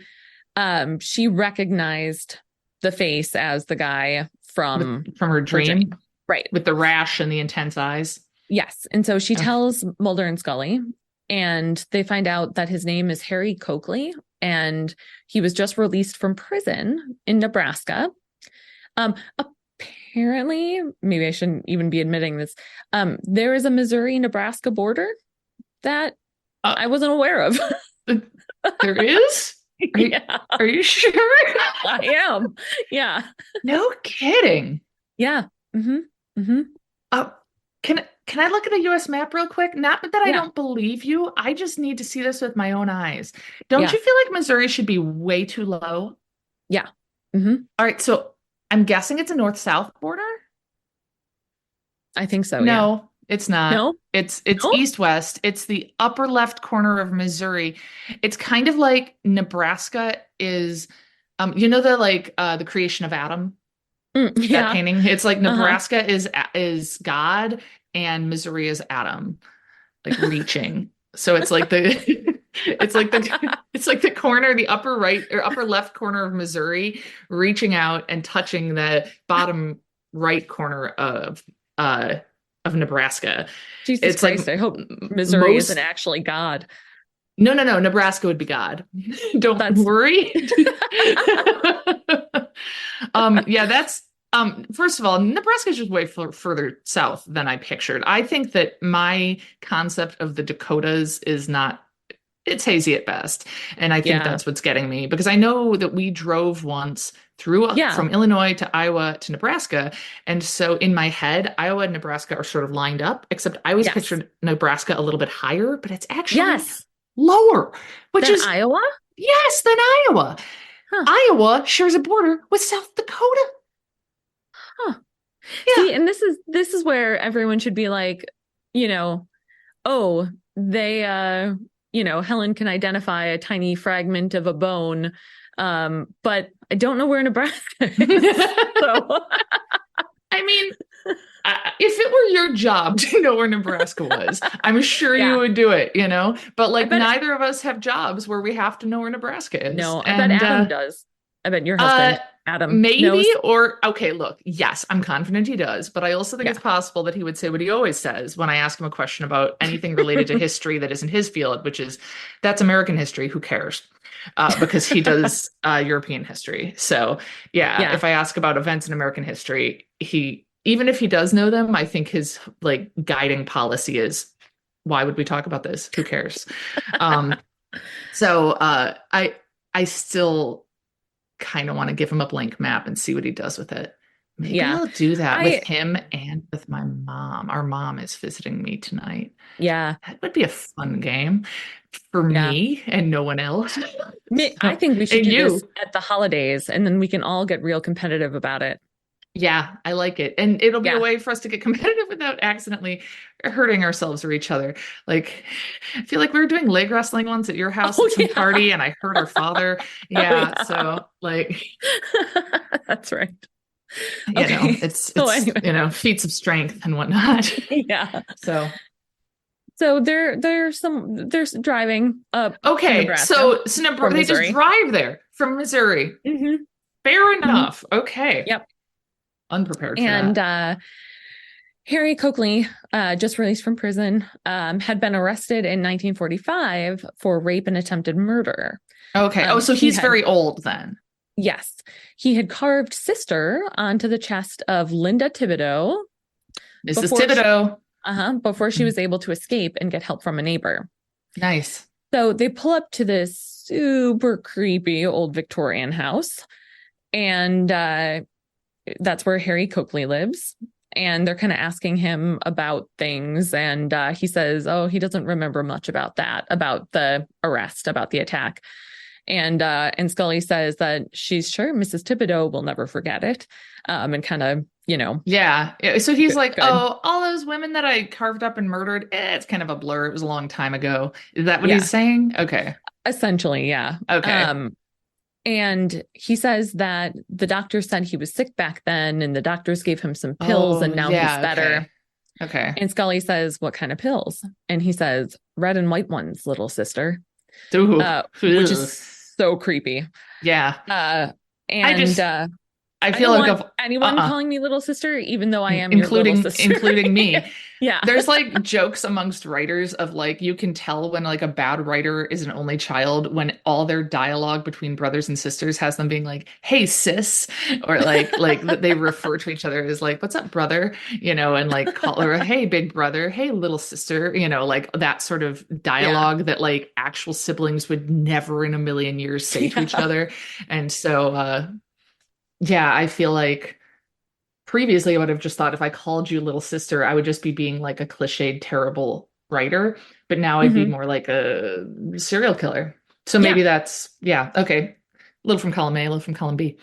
B: she recognized the face as the guy from
A: her dream.
B: Right.
A: With the rash and the intense eyes.
B: Yes. And so she tells Mulder and Scully, and they find out that his name is Harry Coakley, and he was just released from prison in Nebraska. Apparently, maybe I shouldn't even be admitting this, there is a Missouri-Nebraska border that I wasn't aware of.
A: There is? Are you sure?
B: I am. Yeah.
A: No kidding.
B: Yeah.
A: Can I look at a US map real quick? Not that I don't believe you. I just need to see this with my own eyes. Don't you feel like Missouri should be way too low?
B: Yeah.
A: All right. So I'm guessing it's a north-south border?
B: I think so.
A: No, it's not.
B: No?
A: It's east-west. It's the upper left corner of Missouri. It's kind of like Nebraska is, the creation of Adam? That painting. It's like Nebraska is God and Missouri is Adam, like reaching. So it's like it's like the corner, the upper right or upper left corner of Missouri, reaching out and touching the bottom right corner of Nebraska.
B: Jesus Christ! I hope Missouri isn't actually God.
A: No. Nebraska would be God. Don't worry. That's first of all, Nebraska is just way further south than I pictured. I think that my concept of the Dakotas is it's hazy at best. And I think that's what's getting me, because I know that we drove once through from Illinois to Iowa to Nebraska. And so in my head, Iowa and Nebraska are sort of lined up, except I always pictured Nebraska a little bit higher, but it's actually lower, which is
B: Iowa.
A: Yes, than Iowa. Iowa shares a border with South Dakota.
B: Huh. Yeah. See, and this is where everyone should be like, Helen can identify a tiny fragment of a bone, but I don't know where Nebraska is. So.
A: I mean, If it were your job to know where Nebraska was, I'm sure you
B: Yeah.
A: would do it, But
B: I
A: like
B: bet
A: neither of us have jobs where we have to know where Nebraska is.
B: no, I bet
A: And
B: Adam does. I bet your
A: uh
B: husband, Adam,
A: maybe
B: knows.
A: or okay, look, yes, I'm confident he does, but I also think
B: Yeah.
A: it's possible that he would say what he always says when I ask him a question about anything related to history that isn't his field, which is that's American history, who cares? Because he does European history. So yeah,
B: Yeah.
A: if I ask about events in American history, he even if he does know them, I think his like guiding policy is why would we talk about this? Who cares? Um, so I still kind of want to give him a blank map and see what he does with it. Maybe
B: Yeah.
A: I'll do that with
B: I,
A: him and with my mom. Our mom is visiting me tonight.
B: yeah.
A: That would be a fun game for
B: Yeah.
A: me and no one else.
B: I
A: So,
B: think we should
A: and
B: do this
A: you.
B: at the holidays and then we can all get real competitive about it.
A: Yeah, I like it. And it'll be a
B: Yeah.
A: way for us to get competitive without accidentally hurting ourselves or each other. Like, I feel like we were doing leg wrestling once at your house
B: Oh,
A: at some
B: yeah.
A: party and I hurt our father.
B: Oh,
A: Yeah,
B: yeah.
A: so like,
B: That's right. Okay. So
A: it's,
B: anyway,
A: feats of strength and whatnot.
B: yeah.
A: So,
B: So there's driving up to
A: okay.
B: Nebraska
A: So
B: from
A: they just
B: Missouri.
A: drive there from Missouri.
B: Hmm.
A: Fair
B: Hmm.
A: enough. Okay.
B: Yep.
A: Unprepared for
B: And
A: that.
B: Harry Coakley, just released from prison, had been arrested in 1945 for rape and attempted murder.
A: Okay. Oh, so
B: He
A: he's
B: had,
A: very old then.
B: yes, he had carved sister onto the chest of Linda Thibodeau
A: Mrs.
B: before she,
A: Thibodeau.
B: before she was able to escape and get help from a neighbor.
A: Nice.
B: So they pull up to this super creepy old Victorian house, and that's where Harry Coakley lives. And they're kind of asking him about things. And he says, oh, he doesn't remember much about that, about the arrest, about the attack. And Scully says that she's sure Mrs. Thibodeau will never forget it. And kind of,
A: Yeah. Yeah. So he's like,
B: good.
A: oh, all those women that I carved up and murdered, it's kind of a blur. It was a long time ago. Is that what
B: Yeah,
A: he's saying? Okay.
B: essentially, yeah.
A: Okay.
B: And he says that the doctor said he was sick back then, and the doctors gave him some pills,
A: Oh,
B: and now he's
A: yeah.
B: better.
A: Okay.
B: And Scully says, what kind of pills? And he says, red and white ones, little sister,
A: Ooh.
B: which is
A: Ugh.
B: so creepy.
A: Yeah.
B: And
A: I
B: I
A: feel
B: don't
A: like
B: want anyone calling me little sister, even though I am your little sister.
A: including me.
B: Yeah.
A: There's like jokes amongst writers of like you can tell when like a bad writer is an only child when all their dialogue between brothers and sisters has them being like, "Hey sis," or like they refer to each other as like, "What's up, brother?" And like call her, "Hey big brother," "Hey little sister," like that sort of dialogue that like actual siblings would never in a million years say to each other. And so yeah, I feel like previously I would have just thought if I called you little sister, I would just be being like a cliched, terrible writer. But now I'd be
B: Hmm.
A: more like a serial killer. So
B: Yeah,
A: maybe that's, yeah, okay. Little from column A, little from column B.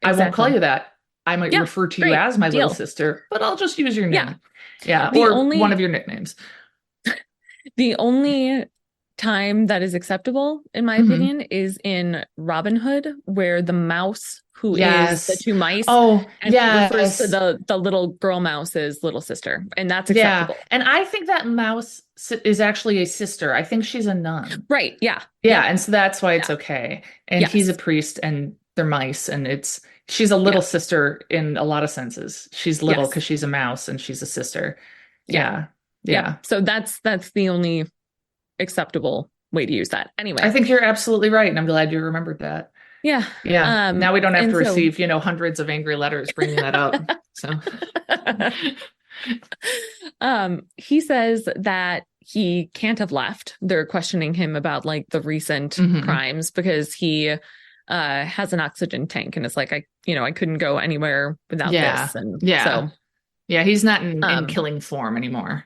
A: I won't call
B: exactly.
A: you that. I might
B: Yeah,
A: refer to you
B: great.
A: as my little
B: Deal.
A: sister, but I'll just use your
B: Yeah.
A: name. Yeah,
B: The
A: or one
B: only
A: of your nicknames.
B: the only time that is acceptable, in my
A: Hmm.
B: opinion, is in Robin Hood, where the mouse who is the
A: Yes.
B: two mice
A: Oh,
B: and refers to
A: yes.
B: the little girl mouse as little sister, and that's
A: Yeah.
B: acceptable.
A: And I think that mouse is actually a sister. I think she's a nun.
B: Right. Yeah.
A: Yeah,
B: Yep.
A: and so that's why it's
B: Yeah.
A: okay. And he's a
B: Yes.
A: priest and they're mice and she's a little
B: Yeah.
A: sister in a lot of senses. She's little
B: Yes.
A: because she's a mouse and she's a sister.
B: Yeah.
A: Yeah.
B: Yep.
A: Yeah.
B: So that's the only acceptable way to use that.
A: I
B: Anyway.
A: think you're absolutely right, and I'm glad you remembered that.
B: Yeah.
A: Yeah. Now we don't have
B: And
A: to
B: so
A: receive, hundreds of angry letters bringing that up. So
B: he says that he can't have left. They're questioning him about like the recent
A: Mhm.
B: crimes because he has an oxygen tank and it's like I couldn't go anywhere without
A: Yeah.
B: this. And
A: Yeah.
B: so
A: Yeah, he's not in
B: um
A: killing form anymore.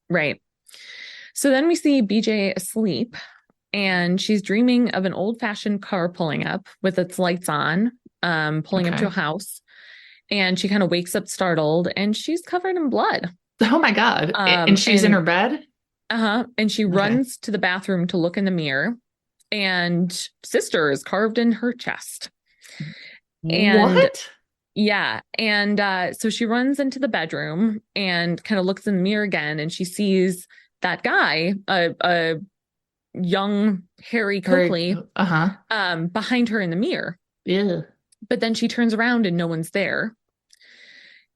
B: right. So then we see BJ asleep and she's dreaming of an old-fashioned car pulling up with its lights on, pulling up to a
A: Okay.
B: house. And she kind of wakes up startled and she's covered in blood.
A: Oh my God. And she's in
B: And
A: her bed?
B: and she
A: Okay.
B: runs to the bathroom to look in the mirror, and sister is carved in her chest. And
A: What?
B: Yeah. And so she runs into the bedroom and kind of looks in the mirror again, and she sees that guy, a young Harry
A: Very,
B: Coakley,
A: uh-huh.
B: behind her in the mirror.
A: Yeah.
B: But then she turns around and no one's there.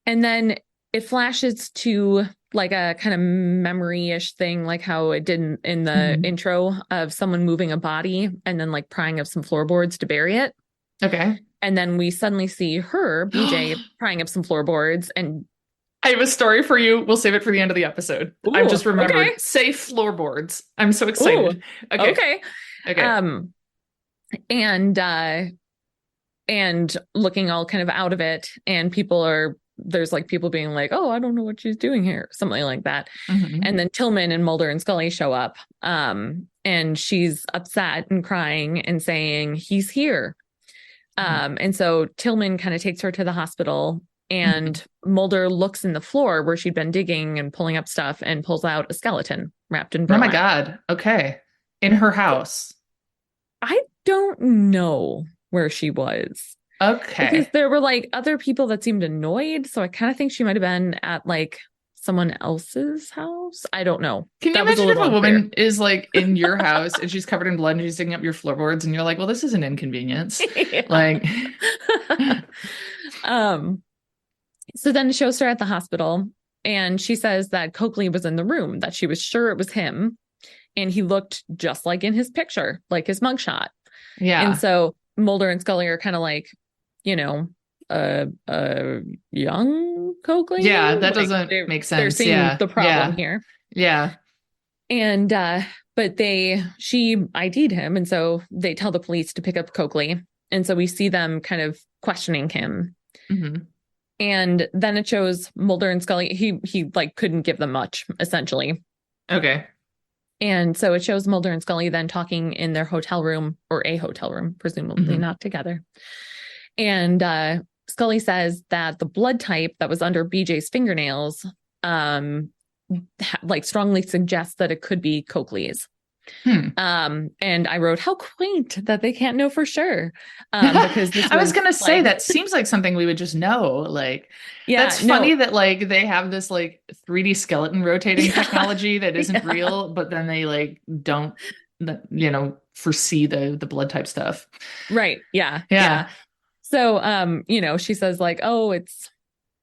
B: And then it flashes to like a kind of memory-ish thing, like how it did in the
A: Mhm.
B: intro of someone moving a body and then like prying up some floorboards to bury it.
A: Okay.
B: And then we suddenly see her, BJ, prying up some floorboards and
A: I have a story for you. We'll save it for the end of the episode. I've
B: ooh,
A: just remembered.
B: okay.
A: Say floorboards. I'm so
B: Ooh,
A: excited. Okay.
B: okay.
A: Okay.
B: Um, and and looking all kind of out of it, and there's like people being like, oh, I don't know what she's doing here, something like that.
A: Hmm.
B: And then Tillman and Mulder and Scully show up. And she's upset and crying and saying, he's here. And so Tillman kind of takes her to the hospital,
A: Hmm.
B: and Mulder looks in the floor where she'd been digging and pulling up stuff and pulls out a skeleton wrapped in
A: Oh my
B: burlap.
A: God. Okay. In her house.
B: I don't know where she was, because
A: Okay.
B: there were like other people that seemed annoyed. So I kind of think she might have been at like someone else's house. I don't know.
A: Can you
B: That was a
A: imagine if
B: little
A: a
B: unclear.
A: woman is like in your house and she's covered in blood and she's digging up your floorboards and you're like, well, this is an inconvenience.
B: Yeah.
A: Like,
B: um, so then it shows her at the hospital, and she says that Coakley was in the room, that she was sure it was him, and he looked just like in his picture, like his mugshot. And
A: yeah.
B: so Mulder and Scully are kind of like, you know, a young
A: Yeah,
B: Coakley,
A: that
B: like
A: doesn't make
B: they're
A: sense.
B: seeing
A: Yeah.
B: the problem
A: Yeah.
B: here.
A: Yeah.
B: And but she ID'd him, and so they tell the police to pick up Coakley. And so we see them kind of questioning him.
A: Hmm.
B: And then it shows Mulder and Scully. He like couldn't give them much, essentially.
A: Okay.
B: And so it shows Mulder and Scully then talking in their hotel room, or a hotel room, presumably
A: Hmm.
B: not together. And Scully says that the blood type that was under BJ's fingernails, like strongly suggests that it could be Coakley's.
A: Hmm.
B: And I wrote, how quaint that they can't know for sure. Because this
A: I was
B: was
A: gonna say
B: like,
A: that seems like something we would just know. Like,
B: yeah,
A: that's funny
B: no,
A: that like they have this like 3D skeleton rotating
B: yeah,
A: technology that isn't
B: yeah,
A: real, but then they like don't, foresee the blood type stuff.
B: right, yeah, yeah.
A: Yeah.
B: So, she says like, oh, it's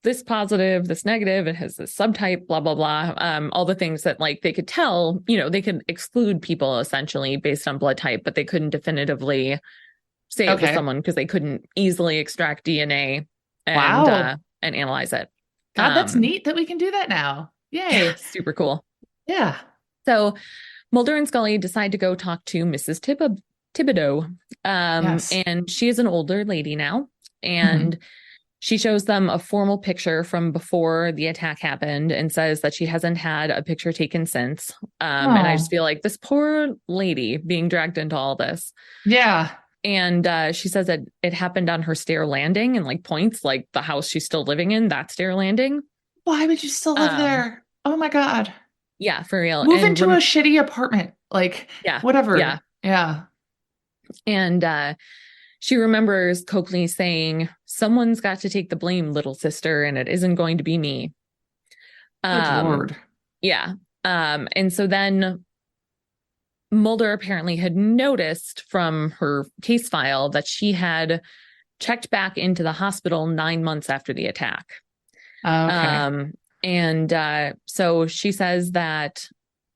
B: this positive, this negative, it has this subtype, blah, blah, blah. All the things that like they could tell, they could exclude people essentially based on blood type, but they couldn't definitively say it was
A: Okay.
B: someone because they couldn't easily extract DNA
A: Wow.
B: and analyze it.
A: God, that's neat that we can do that now.
B: Yeah,
A: Yay.
B: super cool.
A: Yeah.
B: So Mulder and Scully decide to go talk to Mrs. Thibodeau.
A: Yes.
B: And she is an older lady now.
A: Hmm.
B: And she shows them a formal picture from before the attack happened and says that she hasn't had a picture taken since. And I just
A: Oh,
B: feel like this poor lady being dragged into all this.
A: yeah.
B: And she says that it happened on her stair landing, and like points like the house she's still living in, that stair landing.
A: Why would you still live
B: Um,
A: there? Oh my God.
B: yeah, for real.
A: Move into a shitty apartment. Like,
B: Yeah, yeah.
A: whatever. Yeah.
B: And she remembers Coakley saying, someone's got to take the blame, little sister, and it isn't going to be me.
A: Good
B: Um,
A: Lord.
B: yeah. And so then Mulder apparently had noticed from her case file that she had checked back into the hospital 9 months after the attack.
A: Okay.
B: And so she says that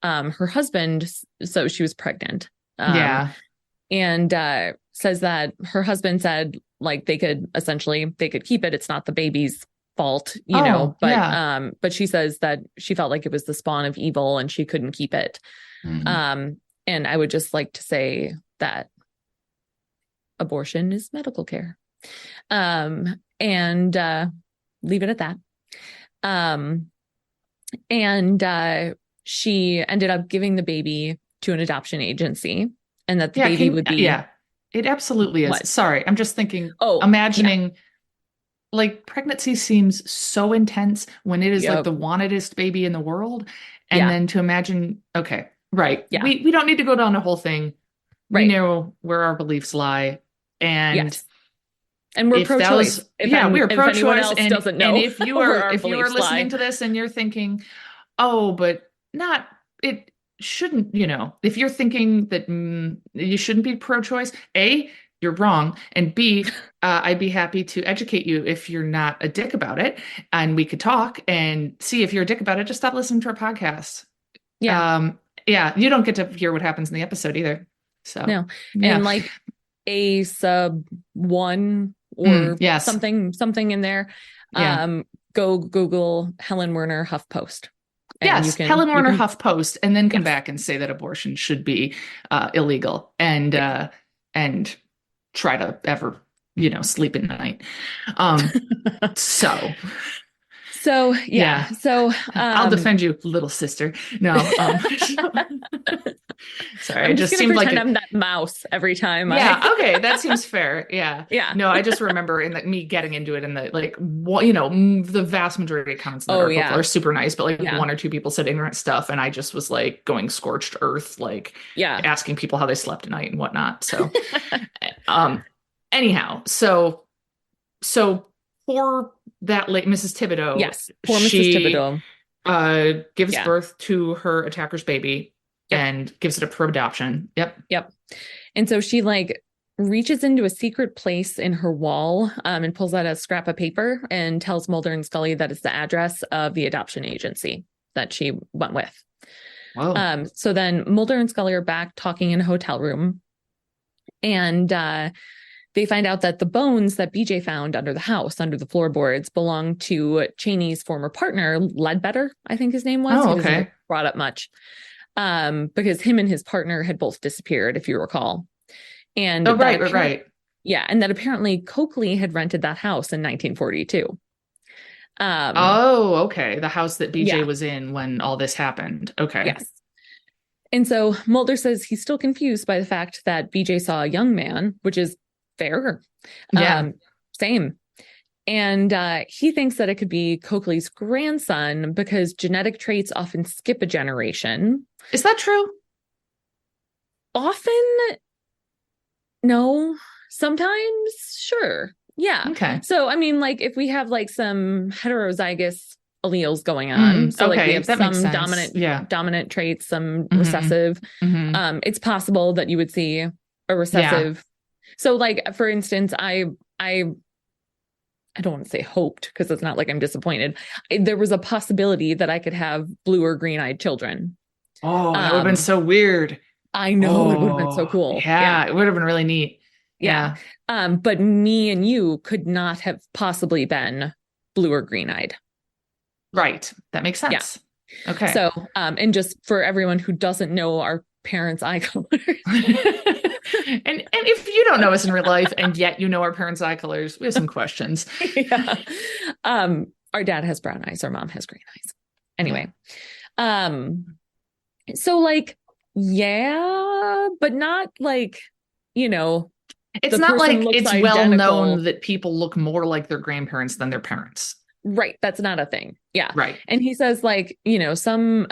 B: her husband, so she was pregnant,
A: Yeah.
B: and says that her husband said like they could keep it. It's not the baby's fault,
A: Oh, yeah.
B: but she says that she felt like it was the spawn of evil and she couldn't keep it.
A: Mm.
B: Um, and I would just like to say that abortion is medical care. And leave it at that. Um, and she ended up giving the baby to an adoption agency, and that the
A: Yeah.
B: baby would be
A: Yeah. It absolutely is.
B: what?
A: Sorry. I'm just thinking,
B: Oh, yeah.
A: imagining like pregnancy seems so intense when it is like
B: Yep.
A: the wantedest baby in the world. And
B: Yeah.
A: then to imagine, okay, right.
B: Yeah.
A: We don't need to go down the whole thing. We
B: Right.
A: know where our beliefs lie. And
B: Yes. And we're
A: if that
B: pro-choice.
A: was, yeah, we are
B: If anyone
A: pro-choice,
B: else doesn't
A: and
B: know
A: if you
B: where
A: are
B: our beliefs
A: listening
B: lie.
A: to this and you're thinking, oh, but not it shouldn't, if you're thinking that you shouldn't be pro-choice, A, you're wrong, and B, I'd be happy to educate you if you're not a dick about it, and we could talk and see if you're a dick about it. Just stop listening to our podcast.
B: Yeah.
A: Yeah, you don't get to hear what happens in the episode either. So,
B: No.
A: yeah.
B: And like a sub one or
A: Yes.
B: something in there.
A: Yeah.
B: Go Google Helen Werner HuffPost. And
A: Yes,
B: you can
A: Helen Warner HuffPost, and then come
B: yes.
A: back and say that abortion should be illegal, and try to ever, sleep at night. So
B: yeah. So
A: I'll defend you, little sister. No, sorry,
B: I'm
A: I
B: just
A: just
B: gonna
A: seemed like
B: pretend I'm that mouse every time.
A: Yeah, okay, that seems fair. Yeah.
B: Yeah.
A: No, I just remember me getting into it, and the vast majority of comments in that article are super nice, but like one or two people said ignorant stuff, and I just was like going scorched earth, like asking people how they slept at night and whatnot. So, anyhow, so poor that late Mrs. Thibodeau.
B: Yes, poor Mrs.
A: Thibodeau gives birth to her attacker's baby. Yep. And gives it up for adoption. Yep.
B: And so she like reaches into a secret place in her wall and pulls out a scrap of paper and tells Mulder and Scully that it's the address of the adoption agency that she went with.
A: Whoa.
B: So then Mulder and Scully are back talking in a hotel room, and they find out that the bones that BJ found under the house, under the floorboards, belong to Cheney's former partner, Ledbetter, I think his name was.
A: Oh,
B: He
A: okay.
B: doesn't brought up much. Because him and his partner had both disappeared, if you recall. And
A: right.
B: Yeah, and that apparently Coakley had rented that house in 1942.
A: Okay. The house that BJ was in when all this happened. Okay.
B: Yes. And so Mulder says he's still confused by the fact that BJ saw a young man, which is fair.
A: Yeah.
B: Same. And he thinks that it could be Coakley's grandson because genetic traits often skip a generation.
A: Is that true?
B: Often, no. Sometimes, sure. Yeah.
A: Okay.
B: So, I mean, like, if we have like some heterozygous alleles going on, so like we have some dominant traits, some recessive, it's possible that you would see a recessive. So, like, for instance, I don't want to say hoped because it's not like I'm disappointed. There was a possibility that I could have blue or green-eyed children.
A: Oh, that would have been so weird.
B: I know, it would have been so cool.
A: Yeah, it would have been really neat. Yeah.
B: But me and you could not have possibly been blue or green-eyed.
A: Right. That makes sense. Yeah. Okay.
B: So, and just for everyone who doesn't know our parents' eye colors.
A: And if you don't know us in real life and yet you know our parents' eye colors, we have some questions.
B: Yeah. Our dad has brown eyes, our mom has green eyes. Anyway. So like, yeah, but not like,
A: it's not like it's well known that people look more like their grandparents than their parents.
B: Right. That's not a thing. Yeah.
A: Right.
B: And he says like, some,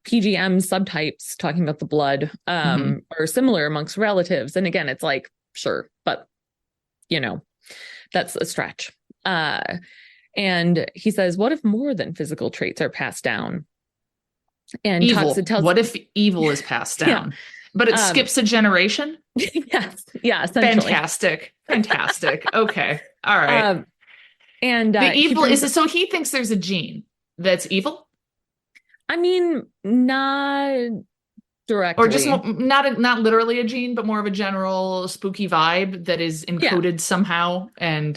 B: PGM subtypes talking about the blood are similar amongst relatives. And again, it's like, sure, but that's a stretch. And he says, what if more than physical traits are passed down? And
A: evil. What if evil is passed down? But it skips a generation?
B: Yes. Yeah, essentially.
A: Fantastic. Okay. All right.
B: And
A: the evil is so he thinks there's a gene that's evil?
B: I mean, not directly.
A: Or just not literally a gene, but more of a general spooky vibe that is encoded somehow and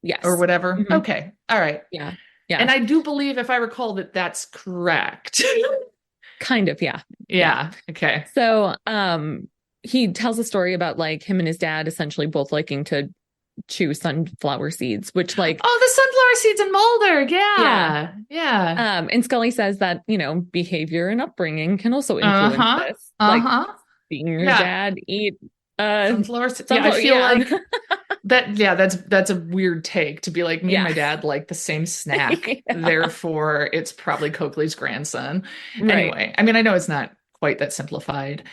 B: yes.
A: Or whatever. Mm-hmm. Okay. All right.
B: Yeah.
A: And I do believe, if I recall, that that's correct.
B: Kind of, yeah.
A: Yeah. Okay.
B: So he tells a story about like him and his dad essentially both liking to chew sunflower seeds, which like
A: the sunflower seeds in Mulder. Yeah.
B: And Scully says that behavior and upbringing can also influence this. Like seeing your dad eat
A: sunflower seeds. Yeah, I feel like that's a weird take to be like, me and my dad like the same snack, therefore it's probably Coakley's grandson. Right. Anyway, I mean, I know it's not quite that simplified.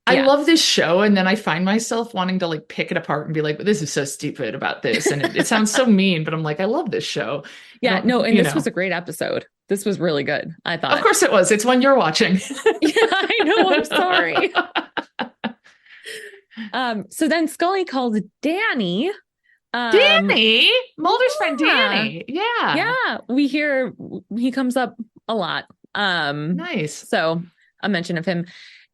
A: I
B: Yeah.
A: love this show, and then I find myself wanting to like pick it apart and be like, this is so stupid about this. And it sounds so mean, but I'm like, I love this show. I
B: Yeah, no,
A: don't,
B: and this was a great episode. This was really good, I
A: Of
B: thought.
A: course it was. It's one you're watching.
B: Yeah, I know, I'm sorry. So then Scully calls Danny.
A: Danny, Mulder's friend
B: Yeah,
A: Danny. Yeah.
B: yeah, we hear he comes up a lot.
A: Nice.
B: So a mention of him.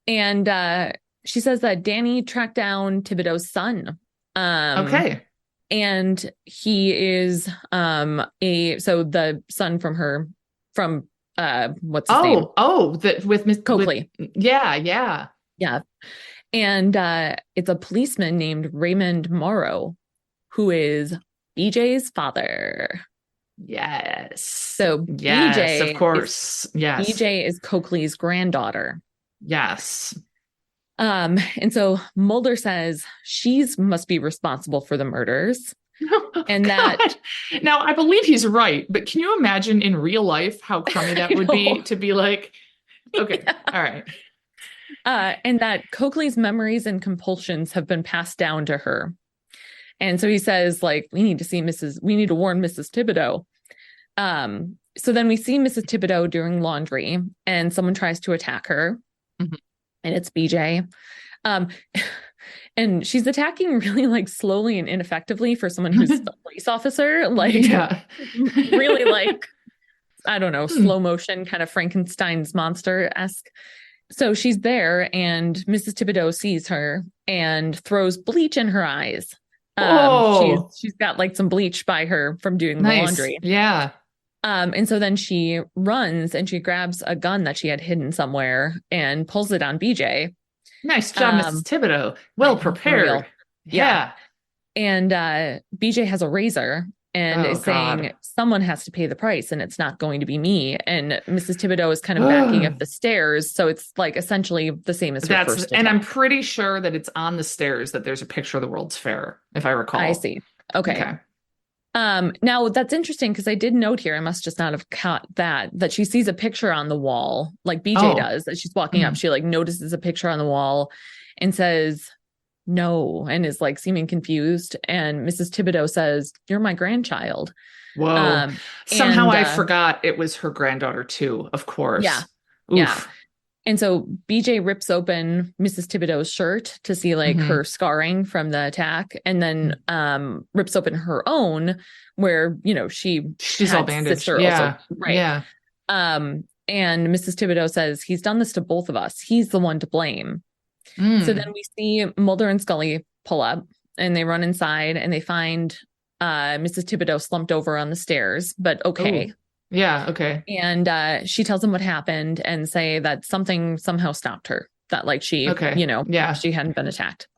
B: And she says that Danny tracked down Thibodeau's son.
A: Okay.
B: And he is the son from what's his name?
A: That with Miss
B: Coakley.
A: Yeah, yeah.
B: Yeah. And it's a policeman named Raymond Morrow, who is BJ's father.
A: Yes.
B: So
A: yes, of course. Yes.
B: BJ is Coakley's granddaughter.
A: Yes.
B: And so Mulder says she's must be responsible for the murders.
A: Oh,
B: And
A: God.
B: that
A: Now I believe he's right, but can you imagine in real life how crummy that would be to be like, okay,
B: yeah.
A: all right.
B: And that Coakley's memories and compulsions have been passed down to her. And so he says, like, we need to warn Mrs. Thibodeau. So then we see Mrs. Thibodeau doing laundry and someone tries to attack her. Mm-hmm. And it's BJ. And she's attacking really like slowly and ineffectively for someone who's a police officer. Like, yeah. Really like, I don't know, slow motion, kind of Frankenstein's monster-esque. So she's there and Mrs. Thibodeau sees her and throws bleach in her eyes. She's got like some bleach by her from doing the laundry.
A: Yeah.
B: And so then she runs and she grabs a gun that she had hidden somewhere and pulls it on BJ.
A: Nice job, Mrs. Thibodeau. Well prepared. Yeah.
B: And BJ has a razor and is saying someone has to pay the price and it's not going to be me. And Mrs. Thibodeau is kind of backing up the stairs. So it's like essentially the same as her first attempt.
A: And I'm pretty sure that it's on the stairs that there's a picture of the World's Fair, if I recall.
B: I see. Okay. Now that's interesting because I did note here, I must just not have caught that she sees a picture on the wall, like BJ does, as she's walking up. She like notices a picture on the wall and says, no, and is like seeming confused. And Mrs. Thibodeau says, you're my grandchild.
A: Whoa. Somehow I forgot it was her granddaughter too, of course.
B: Yeah.
A: Oof.
B: Yeah. And so BJ rips open Mrs. Thibodeau's shirt to see like her scarring from the attack, and then rips open her own where, you know, she's all bandaged. Yeah. Also, right. Yeah. And Mrs. Thibodeau says, he's done this to both of us. He's the one to blame. So then we see Mulder and Scully pull up and they run inside and they find Mrs. Thibodeau slumped over on the stairs, but okay.
A: Ooh. Yeah, okay.
B: And she tells them what happened and say that something somehow stopped her, that like she, she hadn't been attacked.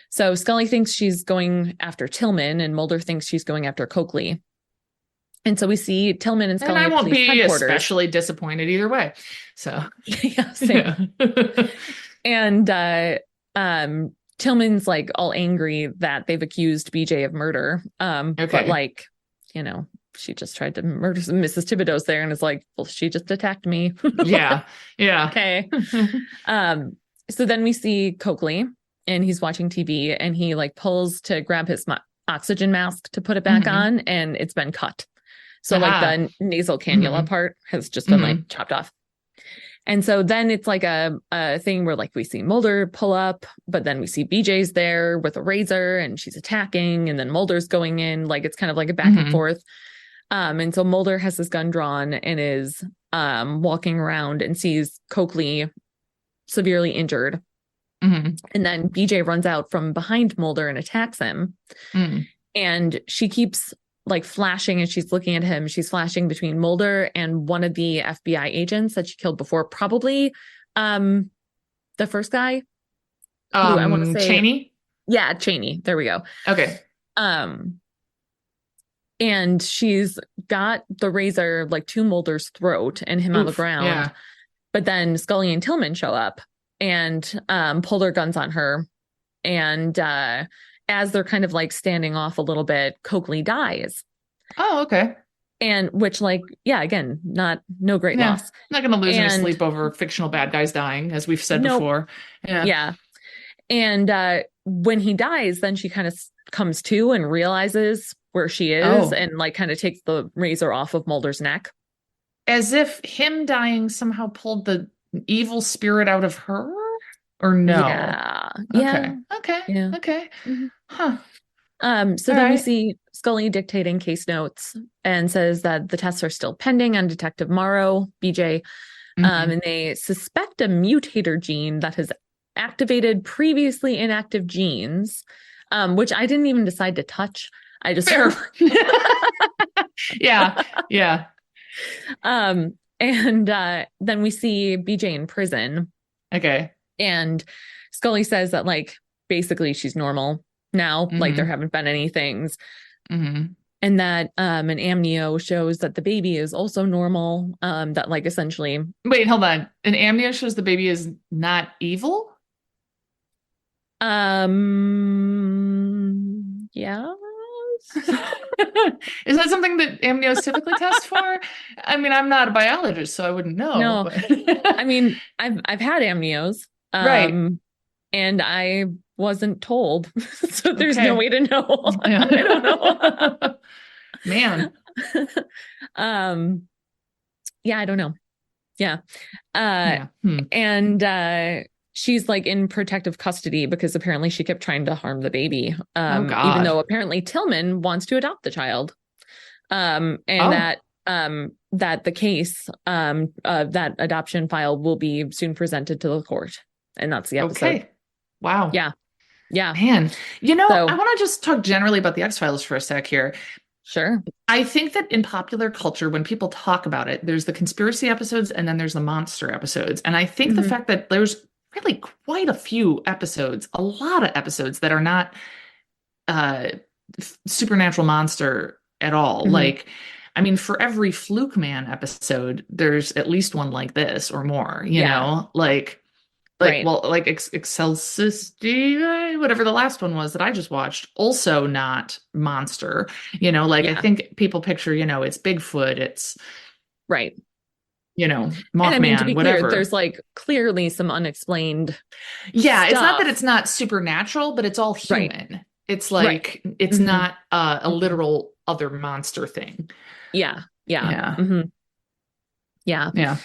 B: So Scully thinks she's going after Tillman and Mulder thinks she's going after Coakley. And so we see Tillman and Scully.
A: And I won't be especially disappointed either way. So
B: yeah, same. Yeah. And Tillman's like all angry that they've accused BJ of murder. But like, you know, she just tried to murder Mrs. Thibodeau's there and is like, well, she just attacked me.
A: Yeah. Yeah.
B: Okay. So then we see Coakley and he's watching TV and he like pulls to grab his oxygen mask to put it back on and it's been cut. So like the nasal cannula part has just been like chopped off. And so then it's like a thing where like we see Mulder pull up, but then we see BJ's there with a razor and she's attacking and then Mulder's going in. Like it's kind of like a back and forth. And so Mulder has his gun drawn and is walking around and sees Coakley severely injured. And then BJ runs out from behind Mulder and attacks him. And she keeps like flashing as she's looking at him. She's flashing between Mulder and one of the FBI agents that she killed before, probably the first guy. I want to say
A: Cheney.
B: Yeah, Cheney. There we go.
A: Okay.
B: And she's got the razor like to Mulder's throat and him on the ground.
A: Yeah.
B: But then Scully and Tillman show up and pull their guns on her. And as they're kind of like standing off a little bit, Coakley dies.
A: Oh, okay.
B: And which, like, yeah, again, no great
A: Yeah.
B: loss.
A: Not going to lose any
B: And
A: sleep over fictional bad guys dying, as we've said
B: nope.
A: before. Yeah.
B: Yeah. And when he dies, then she kind of comes to and realizes where she is
A: Oh,
B: and like kind of takes the razor off of Mulder's neck.
A: as if him dying somehow pulled the evil spirit out of her? Or no?
B: Yeah. Yeah.
A: Okay. Okay.
B: Yeah.
A: Okay.
B: Mhm.
A: Huh.
B: So
A: All
B: then we
A: right.
B: see Scully dictating case notes and says that the tests are still pending on Detective Morrow, BJ,
A: Mhm.
B: and they suspect a mutator gene that has activated previously inactive genes, which I didn't even decide to touch. I just
A: Fair. Yeah. Yeah.
B: and then we see BJ in prison,
A: Okay.
B: and Scully says that like basically she's normal now, like there
A: Hmm.
B: haven't been any things.
A: Hmm.
B: And that an amnio shows that the baby is also normal, that like essentially
A: Wait, hold on. An amnio shows the baby is not evil?
B: yeah.
A: Is that something that amnios typically test for? I mean, I'm not a biologist, so I wouldn't know,
B: No,
A: but
B: I mean, I've had amnios,
A: right.
B: and I wasn't told, so there's no
A: Okay.
B: way to know.
A: Yeah.
B: I don't know.
A: Man.
B: um, yeah, I don't know. Yeah. Uh,
A: Yeah. Hmm.
B: and she's like in protective custody because apparently she kept trying to harm the baby.
A: Oh
B: Even
A: God.
B: though apparently Tillman wants to adopt the child. And
A: Oh,
B: that the case, that adoption file will be soon presented to the court. And that's the episode.
A: okay. Wow.
B: Yeah. Yeah.
A: Man. I
B: So
A: want to just talk generally about the X-Files for a sec here.
B: sure.
A: I think that in popular culture, when people talk about it, there's the conspiracy episodes and then there's the monster episodes. And I think the
B: Hmm.
A: fact that there's really quite a few episodes, a lot of episodes that are not uh supernatural monster at all.
B: Hmm.
A: Like, I mean, for every Fluke Man episode, there's at least one like this or more,
B: Yeah. Right.
A: well, like Excelsis, whatever the last one was that I just watched, also not monster. Like I
B: Yeah.
A: think people picture, it's Bigfoot, it's,
B: Right. And I mean, to
A: Mothman,
B: be clear,
A: whatever.
B: there's like clearly some unexplained
A: Yeah, it's not that
B: stuff.
A: it's not supernatural, but it's all
B: Right.
A: human. It's
B: Right.
A: like it's
B: Hmm.
A: not a
B: Hmm.
A: literal other monster thing.
B: Yeah. Yeah.
A: Yeah.
B: Hmm. Yeah.
A: Yeah.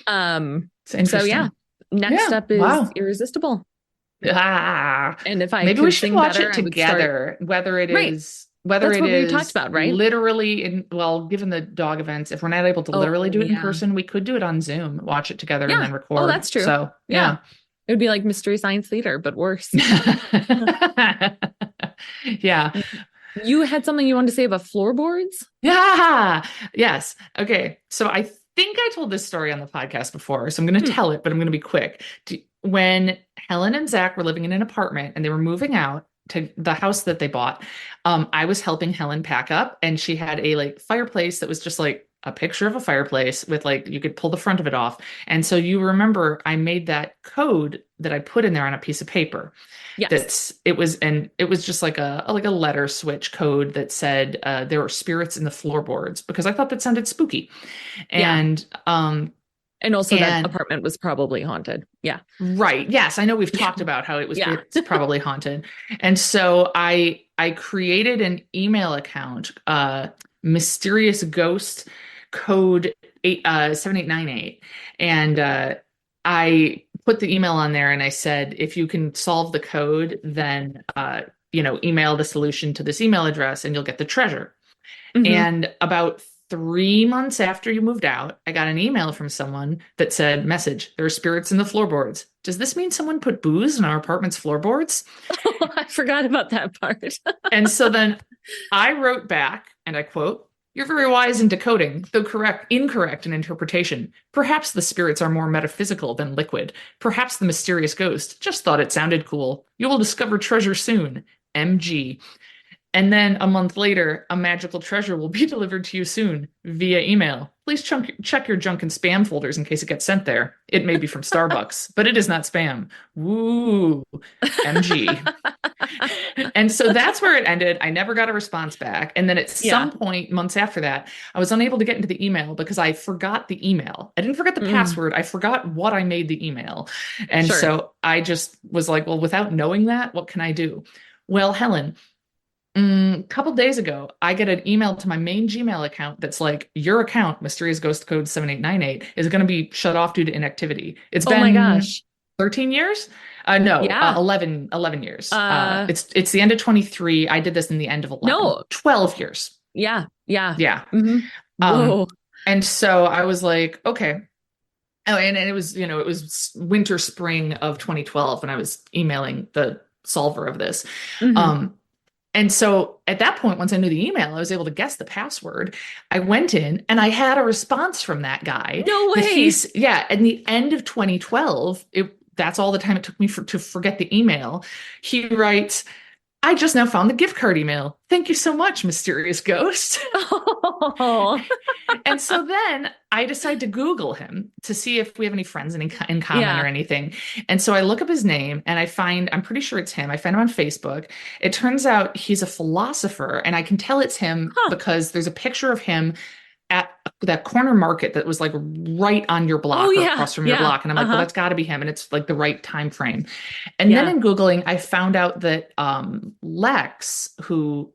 B: Um,
A: It's
B: so yeah,
A: interesting.
B: next
A: Yeah.
B: up is
A: Wow.
B: Irresistible.
A: Ah,
B: And if I
A: maybe we
B: could
A: should
B: sing
A: watch
B: better,
A: it
B: I would start.
A: together, whether it
B: Right.
A: is whether
B: That's
A: it
B: what we talked
A: is
B: about, right?
A: literally well, given the dog events, if we're not able to literally
B: Oh,
A: do it in
B: yeah.
A: person, we could do it on Zoom, watch it together and
B: Yeah.
A: then
B: Oh,
A: record.
B: that's true.
A: So,
B: Yeah.
A: yeah.
B: It would be like Mystery Science Theater, but worse.
A: Yeah.
B: You had something you wanted to say about floorboards?
A: Yeah. Yes. Okay. So I think I told this story on the podcast before, so I'm going to
B: Hmm.
A: tell it, but I'm going to be quick. When Helen and Zach were living in an apartment and they were moving out to the house that they bought, I was helping Helen pack up, and she had a like fireplace that was just like a picture of a fireplace with like you could pull the front of it off. And so you remember I made that code that I put in there on a piece of paper.
B: Yes.
A: It was just like a letter switch code that said there were spirits in the floorboards because I thought that sounded spooky.
B: Yeah.
A: And
B: And also that
A: and
B: apartment was probably haunted. Yeah.
A: right, yes, I know we've
B: Yeah.
A: talked about how
B: Yeah.
A: it's probably haunted. And so I created an email account, mysterious ghost code 7898, and I put the email on there and I said, if you can solve the code, then email the solution to this email address and you'll get the treasure.
B: Hmm.
A: And about 3 months after you moved out, I got an email from someone that said, message, there are spirits in the floorboards. Does this mean someone put booze in our apartment's floorboards?
B: I forgot about that part.
A: And so then I wrote back and I quote, you're very wise in decoding, though incorrect in interpretation. Perhaps the spirits are more metaphysical than liquid. Perhaps the mysterious ghost just thought it sounded cool. You will discover treasure soon. MG. And then a month later, a magical treasure will be delivered to you soon via email. Please check your junk and spam folders in case it gets sent there. It may be from Starbucks, but it is not spam. Woo, MG. And so that's where it ended. I never got a response back. And then at
B: Yeah.
A: some point, months after that, I was unable to get into the email because I forgot the email. I didn't forget the
B: Mm,
A: password. I forgot what I made the email. And
B: sure.
A: so I just was like, well, without knowing that, what can I do? Well, Helen, a couple days ago, I get an email to my main Gmail account that's like, your account, Mysterious Ghost Code 7898, is going to be shut off due to inactivity. It's
B: Oh my
A: been
B: gosh.
A: 13 years? No,
B: Yeah.
A: 11 years.
B: Uh,
A: It's the end of 23. I did this in the end of 11.
B: no.
A: 12 years.
B: Yeah. Yeah.
A: Yeah.
B: hmm
A: Um,
B: Whoa.
A: and so I was like, okay. Oh, and it was, it was winter, spring of 2012 when I was emailing the solver of this.
B: hmm
A: Um, and so at that point, once I knew the email, I was able to guess the password. I went in and I had a response from that guy
B: No
A: that
B: way.
A: at the end of 2012, that's all the time it took me to forget the email. He writes, I just now found the gift card email. Thank you so much, mysterious ghost.
B: Oh,
A: And so then I decide to Google him to see if we have any friends in common or
B: yeah.
A: anything. And so I look up his name and I'm pretty sure it's him. I find him on Facebook. It turns out he's a philosopher, and I can tell it's him
B: Huh.
A: because there's a picture of him at that corner market that was like right on your
B: Oh
A: block or
B: yeah.
A: across from your
B: Yeah.
A: block. And I'm like, well,
B: Uh-huh.
A: that's got to be him. And it's like the right time frame. And then
B: Yeah.
A: in Googling, I found out that Lex, who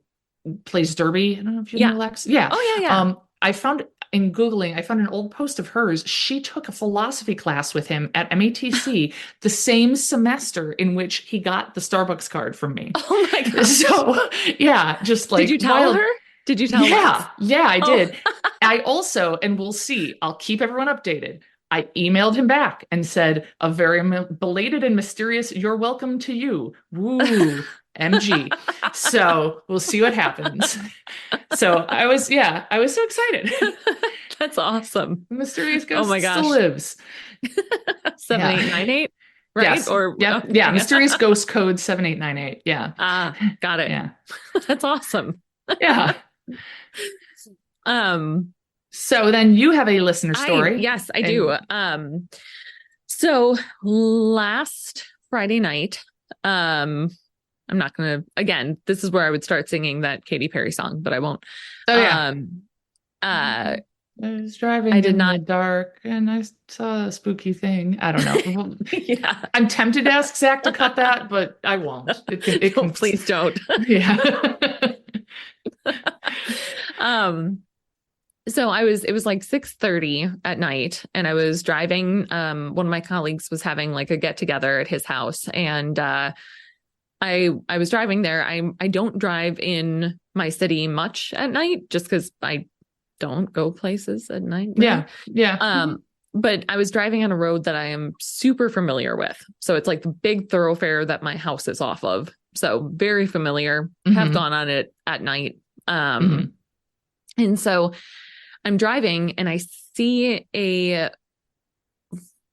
A: plays Derby, I don't know if you know
B: Yeah.
A: Lex. Yeah.
B: Oh yeah. Yeah.
A: I found in Googling, I found an old post of hers. She took a philosophy class with him at MATC the same semester in which he got the Starbucks card from me.
B: Oh my gosh.
A: So, yeah, just
B: Did
A: like
B: you tell
A: wild.
B: her? Did you tell Lex?
A: Yeah, I
B: Oh,
A: did. I also, and we'll see, I'll keep everyone updated. I emailed him back and said, a very belated and mysterious, you're welcome to you. Woo, MG. So we'll see what happens. So I was so excited.
B: that's awesome.
A: The mysterious
B: Oh my
A: ghost still
B: gosh.
A: lives. Yeah.
B: 7898, right?
A: Yes.
B: Or
A: Yep. Yeah.
B: okay.
A: Mysterious ghost code 7898. Yeah.
B: Ah, got it.
A: Yeah.
B: That's awesome.
A: Yeah.
B: Um,
A: So then you have a listener story.
B: yes, I do. So last Friday night, I'm not gonna, again, this is where I would start singing that Katy Perry song, but I won't.
A: Oh yeah.
B: Uh,
A: I was driving
B: I did
A: in
B: not.
A: the dark and I saw a spooky thing. I don't know.
B: Yeah.
A: I'm tempted to ask Zach to cut that, but I won't.
B: No, please don't.
A: Yeah.
B: So it was like 6:30 at night, and I was driving. One of my colleagues was having like a get together at his house, and I was driving there. I don't drive in my city much at night just because I don't go places at night. Really.
A: Yeah. Yeah.
B: But I was driving on a road that I am super familiar with. So it's like the big thoroughfare that my house is off of. So very familiar. Have gone on it at night. And so I'm driving and I see a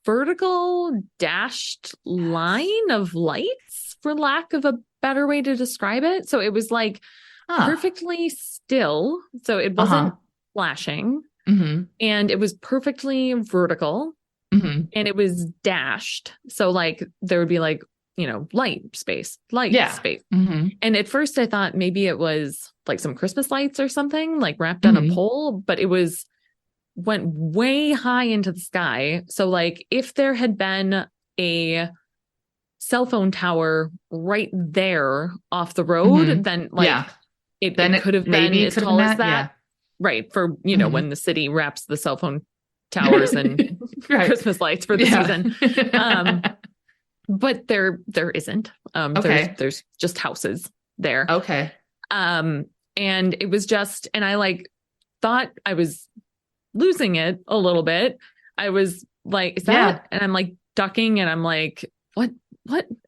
B: vertical dashed line of lights, for lack of a better way to describe it. So it was like perfectly still. So it wasn't flashing. And it was perfectly vertical. And it was dashed. So like there would be like, light space. And at first I thought maybe it was like some Christmas lights or something like wrapped on a pole, but it went way high into the sky. So like if there had been a cell phone tower right there off the road, then like it could have been as tall as that. Yeah. Right. For, when the city wraps the cell phone towers and Christmas lights for the season. But there isn't. There's just houses there.
A: Okay.
B: And it was just, and I like thought I was losing it a little bit. I was like, is that? And I'm like ducking and I'm like, what?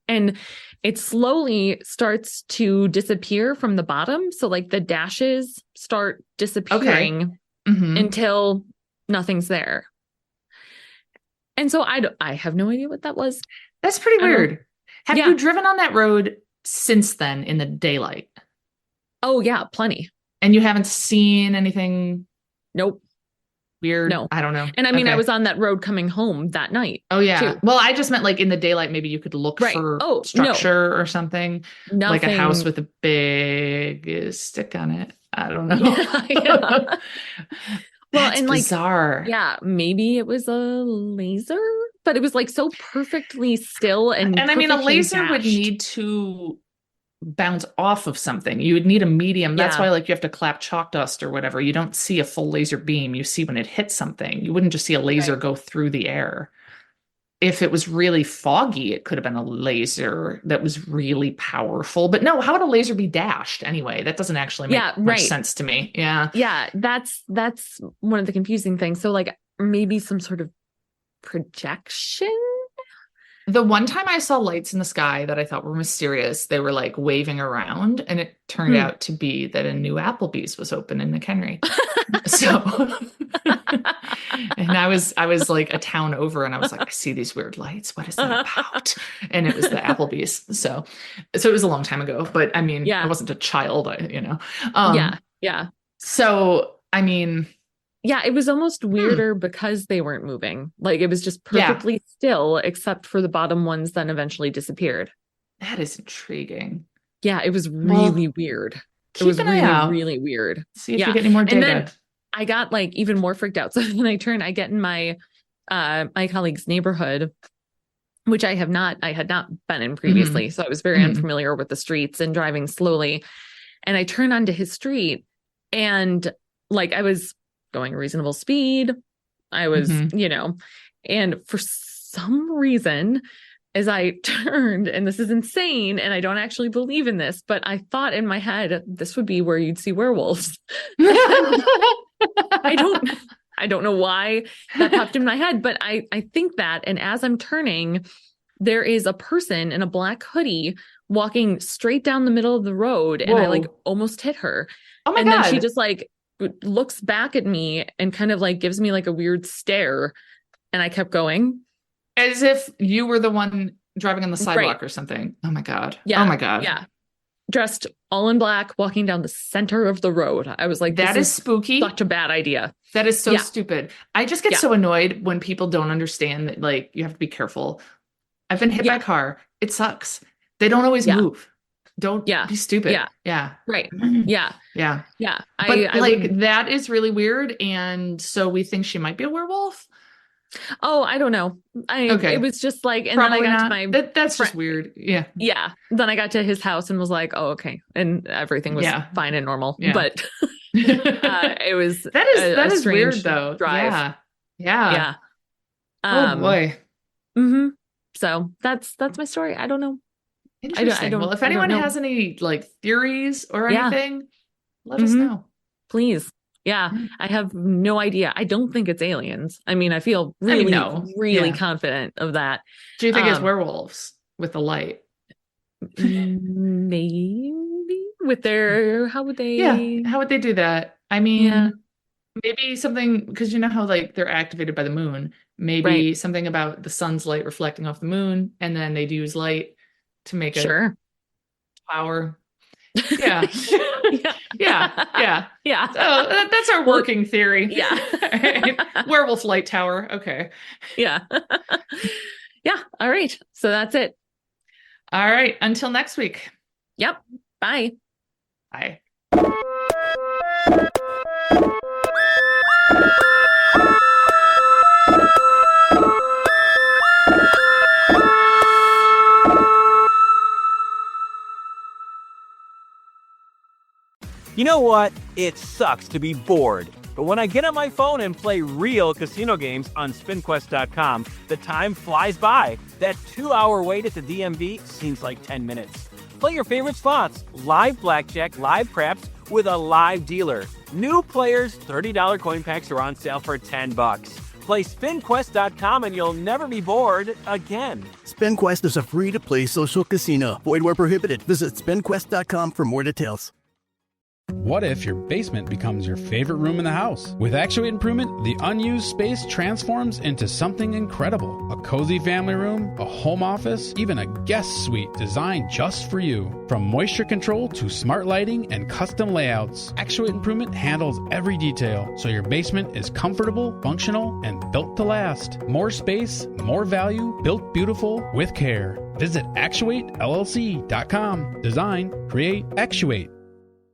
B: And it slowly starts to disappear from the bottom. So like the dashes start disappearing until nothing's there. And so I have no idea what that was.
A: That's pretty weird. Have you driven on that road since then in the daylight?
B: Oh yeah, plenty.
A: And you haven't seen anything?
B: Nope.
A: weird.
B: No.
A: I don't know.
B: And I mean, I
A: Okay.
B: was on that road coming home that night.
A: Oh yeah.
B: too.
A: Well, I just meant like in the daylight, maybe you could look
B: Right.
A: for
B: Oh, no.
A: structure or something, like a house
B: Nothing.
A: with a big stick on it. I don't know.
B: Yeah. Well,
A: That's
B: and like,
A: bizarre.
B: yeah, maybe it was a laser, but it was like so perfectly still and
A: And I mean, a
B: perfectly
A: laser would
B: dashed.
A: need to bounce off of something. You would need a medium. That's
B: Yeah.
A: why like you have to clap chalk dust or whatever. You don't see a full laser beam. You see when it hits something. You wouldn't just see a laser
B: Right.
A: go through the air. If it was really foggy, it could have been a laser that was really powerful. But no, how would a laser be dashed anyway? That doesn't actually
B: Yeah.
A: make much
B: Right.
A: sense to me. Yeah.
B: Yeah. That's one of the confusing things. So like maybe some sort of projection.
A: The one time I saw lights in the sky that I thought were mysterious, they were like waving around, and it turned
B: Hmm.
A: out to be that a new Applebee's was open in McHenry. So, and I was like a town over, and I was like, I see these weird lights. What is that about? And it was the Applebee's. So it was a long time ago, but I mean, I
B: Yeah.
A: wasn't a child, you know.
B: Yeah. Yeah.
A: So I mean,
B: Yeah, it was almost weirder because they weren't moving. Like it was just
A: yeah,
B: perfectly still, except for the bottom ones then eventually disappeared.
A: that is intriguing.
B: Yeah, it was
A: Well,
B: really weird. It
A: keep
B: was
A: an eye
B: really,
A: out.
B: really weird.
A: See if
B: Yeah.
A: you get any more
B: And
A: data.
B: then I got like even more freaked out. So then I get in my my colleague's neighborhood, which I had not been in previously. So I was very unfamiliar with the streets and driving slowly. And I turn onto his street and like I was going a reasonable speed. I was, and for some reason, as I turned, and this is insane, and I don't actually believe in this, but I thought in my head, this would be where you'd see werewolves. I don't know why that popped in my head, but I think that, and as I'm turning, there is a person in a black hoodie walking straight down the middle of the road, and I like almost hit her.
A: Oh my
B: and
A: God.
B: Then she just like looks back at me and kind of like gives me like a weird stare, and I kept going.
A: As if you were the one driving on the sidewalk
B: Right.
A: or something. Oh my God.
B: Yeah.
A: Oh my God.
B: Yeah. Dressed all in black, walking down the center of the road. I was like,
A: that is spooky.
B: Such a bad idea.
A: That is so stupid. I just get so annoyed when people don't understand that, like, you have to be careful. I've been hit by a car. It sucks. They don't always move. Don't be stupid. Yeah.
B: Right. Yeah.
A: Yeah.
B: Yeah.
A: But that is really weird. And so we think she might be a werewolf.
B: Oh, I don't know. It was just like, and
A: Probably
B: then I got
A: not.
B: to my
A: that's just weird. Yeah.
B: Yeah. Then I got to his house and was like, oh, okay. And everything was fine and normal.
A: Yeah.
B: But it was
A: that is
B: strange
A: weird though.
B: Drive.
A: Yeah. Oh boy.
B: Mm-hmm. So that's my story. I don't know.
A: Interesting. Well, if anyone has any like theories or anything, let us know.
B: Please. Yeah, I have no idea. I don't think it's aliens. I mean, I feel really confident of that.
A: Do you think it's werewolves with the light?
B: Maybe with their, how would they?
A: Yeah, how would they do that? I mean, maybe something, because you know how like they're activated by the moon. Maybe something about the sun's light reflecting off the moon, and then they'd use light to make it power. Yeah. Yeah. So that's our working theory.
B: Yeah.
A: Right. Werewolf light tower. Okay.
B: Yeah. Yeah. All right. So that's it.
A: All right. Until next week.
B: Yep. Bye.
A: Bye.
C: You know what? It sucks to be bored. But when I get on my phone and play real casino games on SpinQuest.com, the time flies by. That 2-hour wait at the DMV seems like 10 minutes. Play your favorite slots, live blackjack, live craps, with a live dealer. New players, $30 coin packs are on sale for $10. Play SpinQuest.com and you'll never be bored again.
D: SpinQuest is a free-to-play social casino. Void where prohibited. Visit SpinQuest.com for more details. What if your basement becomes your favorite room in the house? With Actuate Improvement, the unused space transforms into something incredible. A cozy family room, a home office, even a guest suite designed just for you. From moisture control to smart lighting and custom layouts, Actuate Improvement handles every detail, so your basement is comfortable, functional, and built to last. More space, more value, built beautiful with care. Visit ActuateLLC.com. Design, create, actuate.